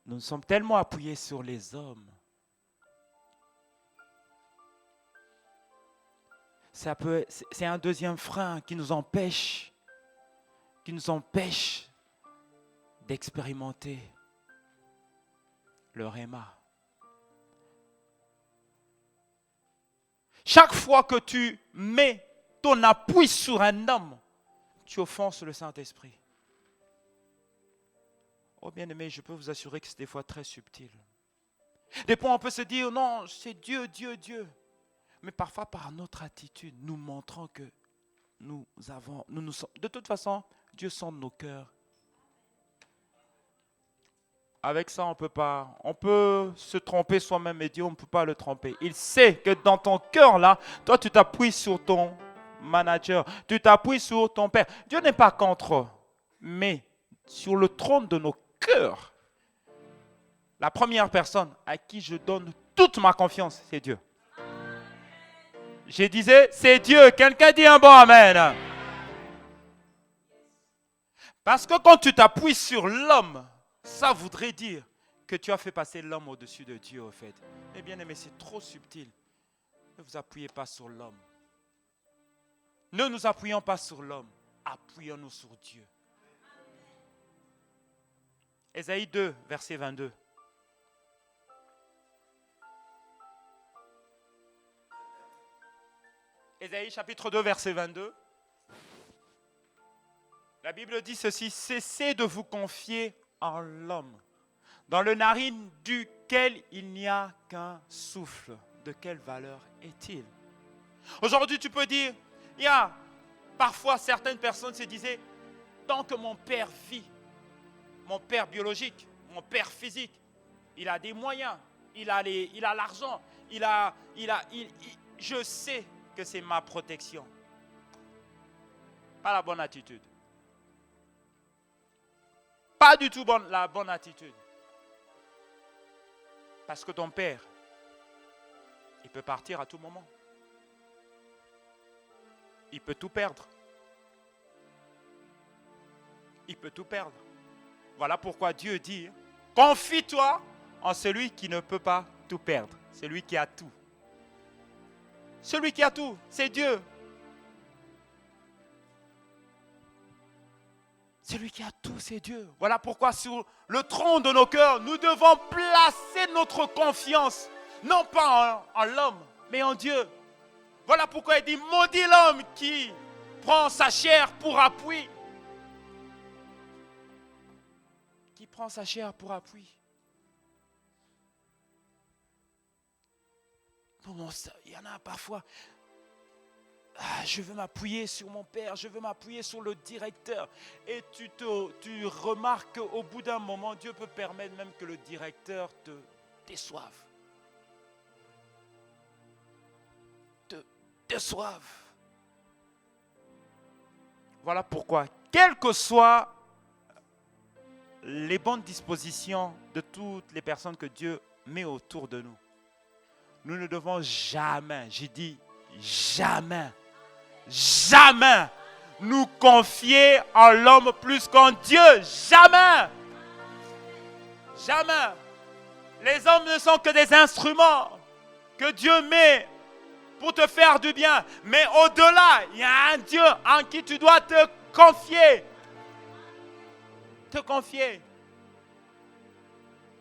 Nous sommes tellement appuyés sur les hommes. C'est un deuxième frein qui nous empêche d'expérimenter le Rhéma. Chaque fois que tu mets ton appui sur un homme, tu offenses le Saint-Esprit. Oh bien-aimé, je peux vous assurer que c'est des fois très subtil. Des fois, on peut se dire, non, c'est Dieu, Dieu, Dieu. Mais parfois, par notre attitude, nous montrons que nous sommes. De toute façon, Dieu sonde nos cœurs. Avec ça, on peut se tromper soi-même et Dieu, on ne peut pas le tromper. Il sait que dans ton cœur, là, toi, tu t'appuies sur ton manager, tu t'appuies sur ton père. Dieu n'est pas contre, mais sur le trône de nos cœurs, la première personne à qui je donne toute ma confiance, c'est Dieu. Je disais, c'est Dieu. Quelqu'un dit un bon amen. Parce que quand tu t'appuies sur l'homme, ça voudrait dire que tu as fait passer l'homme au-dessus de Dieu, au fait. Mais bien aimé, c'est trop subtil. Ne vous appuyez pas sur l'homme. Ne nous appuyons pas sur l'homme. Appuyons-nous sur Dieu. Ésaïe 2, verset 22. Ésaïe chapitre 2, verset 22. La Bible dit ceci, cessez de vous confier en l'homme, dans le narine duquel il n'y a qu'un souffle. De quelle valeur est-il? Aujourd'hui, tu peux dire, il y a parfois certaines personnes se disaient, tant que mon père vit, mon père biologique, mon père physique, il a des moyens, il a l'argent, je sais que c'est ma protection. Pas la bonne attitude. Pas du tout la bonne attitude. Parce que ton père, il peut partir à tout moment. Il peut tout perdre. Il peut tout perdre. Voilà pourquoi Dieu dit, confie-toi en celui qui ne peut pas tout perdre. Celui qui a tout. Celui qui a tout, c'est Dieu. Celui qui a tout, c'est Dieu. Voilà pourquoi sur le trône de nos cœurs, nous devons placer notre confiance, non pas en l'homme, mais en Dieu. Voilà pourquoi il dit, maudit l'homme qui prend sa chair pour appui. Qui prend sa chair pour appui. Il y en a parfois... je veux m'appuyer sur mon père, je veux m'appuyer sur le directeur. Et tu remarques qu'au bout d'un moment, Dieu peut permettre même que le directeur te déçoive. Te déçoive. Voilà pourquoi, quelles que soient les bonnes dispositions de toutes les personnes que Dieu met autour de nous, nous ne devons jamais, j'ai dit jamais nous confier en l'homme plus qu'en Dieu. Jamais. Jamais. Les hommes ne sont que des instruments que Dieu met pour te faire du bien. Mais au-delà, il y a un Dieu en qui tu dois te confier. Te confier.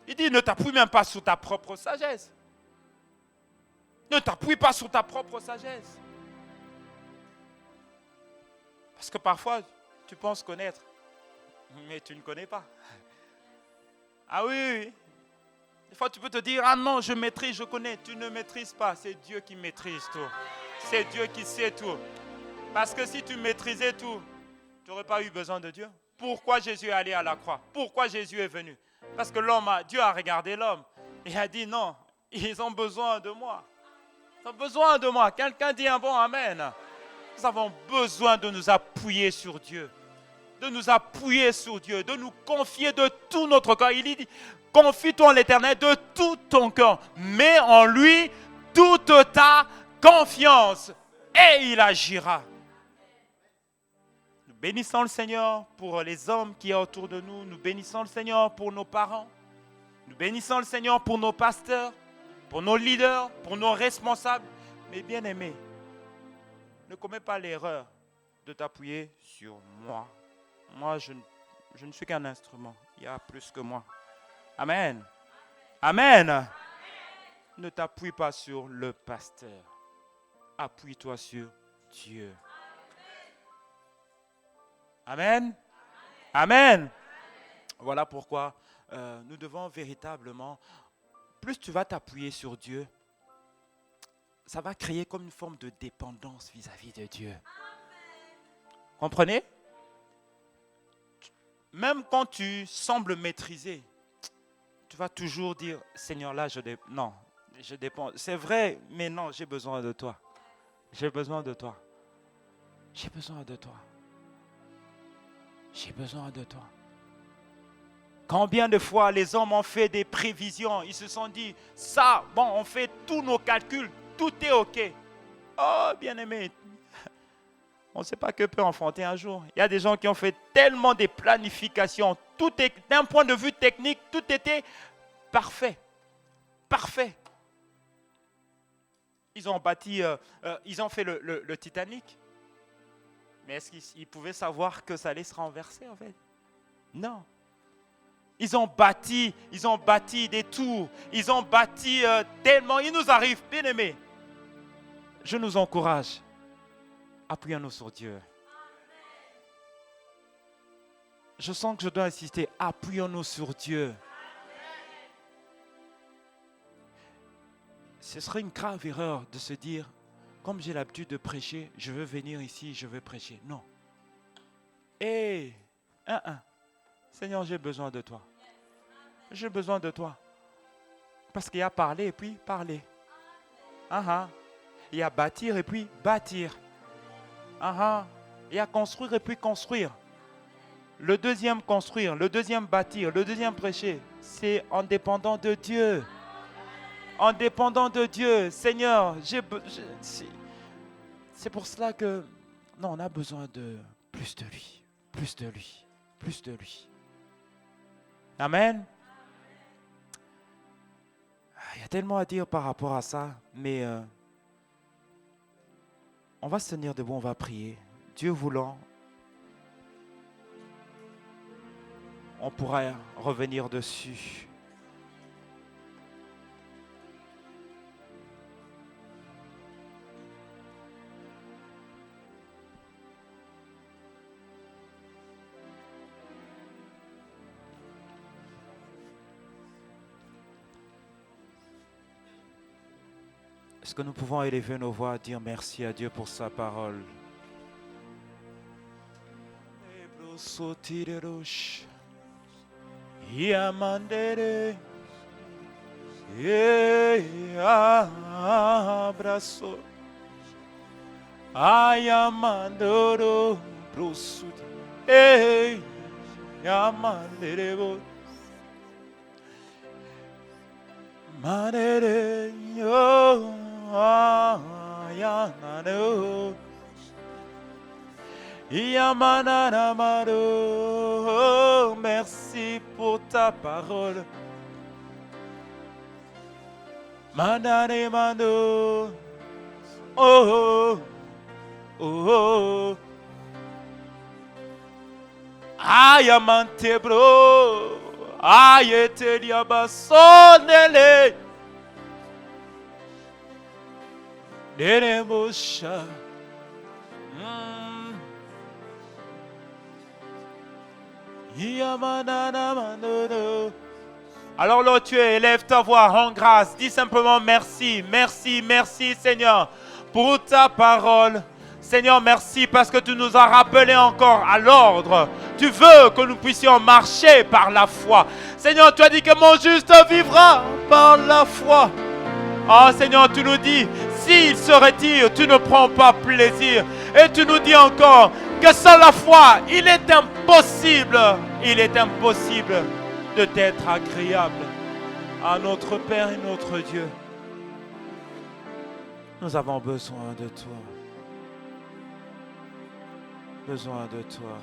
Il dit, ne t'appuie même pas sur ta propre sagesse. Ne t'appuie pas sur ta propre sagesse. Parce que parfois, Tu penses connaître, mais tu ne connais pas. Ah oui, oui, oui. Des fois, tu peux te dire, ah non, je maîtrise, je connais. Tu ne maîtrises pas, c'est Dieu qui maîtrise tout. C'est Dieu qui sait tout. Parce que si tu maîtrisais tout, tu n'aurais pas eu besoin de Dieu. Pourquoi Jésus est allé à la croix? Pourquoi Jésus est venu? Parce que Dieu a regardé l'homme et a dit non, ils ont besoin de moi. Ils ont besoin de moi. Quelqu'un dit un bon amen. Nous avons besoin de nous appuyer sur Dieu. De nous appuyer sur Dieu, de nous confier de tout notre corps. Il dit, confie-toi en l'Éternel de tout ton cœur. Mets en lui toute ta confiance et il agira. Nous bénissons le Seigneur pour les hommes qui sont autour de nous. Nous bénissons le Seigneur pour nos parents. Nous bénissons le Seigneur pour nos pasteurs, pour nos leaders, pour nos responsables. Mais bien aimés, ne commets pas l'erreur de t'appuyer sur moi. Moi, je ne suis qu'un instrument. Il y a plus que moi. Amen. Amen. Amen. Ne t'appuie pas sur le pasteur. Appuie-toi sur Dieu. Amen. Amen. Amen. Voilà pourquoi nous devons véritablement, plus tu vas t'appuyer sur Dieu, ça va créer comme une forme de dépendance vis-à-vis de Dieu. Comprenez? Même quand tu sembles maîtriser, tu vas toujours dire, Seigneur, là, je dépends. C'est vrai, mais non, j'ai besoin de toi. J'ai besoin de toi. J'ai besoin de toi. J'ai besoin de toi. Combien de fois les hommes ont fait des prévisions, ils se sont dit, ça, bon, on fait tous nos calculs, tout est OK. Oh, bien-aimé, on ne sait pas que peut enfanter un jour. Il y a des gens qui ont fait tellement de planifications. Tout est, d'un point de vue technique, tout était parfait. Parfait. Ils ont bâti, ils ont fait le Titanic. Mais est-ce qu'ils pouvaient savoir que ça allait se renverser en fait? Non. Ils ont bâti des tours. Ils ont bâti tellement. Il nous arrive, bien aimés. Je nous encourage. Appuyons-nous sur Dieu. Je sens que je dois insister. Appuyons-nous sur Dieu. Ce serait une grave erreur de se dire, comme j'ai l'habitude de prêcher, je veux venir ici, je veux prêcher. Non. Seigneur, j'ai besoin de toi. J'ai besoin de toi. Parce qu'il y a parler et puis parler. Il y a bâtir et puis bâtir. Il y a construire et puis construire. Le deuxième construire, le deuxième bâtir, le deuxième prêcher, c'est en dépendant de Dieu. En dépendant de Dieu. Seigneur, c'est pour cela que non, on a besoin de plus de lui, plus de lui, plus de lui. Amen. Il y a tellement à dire par rapport à ça, mais on va se tenir debout, on va prier. Dieu voulant, on pourra revenir dessus. Est-ce que nous pouvons élever nos voix et dire merci à Dieu pour sa parole? Merci pour ta parole. Mandane mando. Oh, oh, oh. Ayamante bro. Ayete diabasonele. Nerebosha. Alors là où tu es, élève ta voix en grâce. Dis simplement merci, merci, merci Seigneur pour ta parole. Seigneur, merci parce que tu nous as rappelé encore à l'ordre. Tu veux que nous puissions marcher par la foi. Seigneur, tu as dit que mon juste vivra par la foi. Oh Seigneur, tu nous dis, s'il se retire, tu ne prends pas plaisir. Et tu nous dis encore que sans la foi, il est impossible de t'être agréable à notre Père et notre Dieu. Nous avons besoin de toi. Besoin de toi.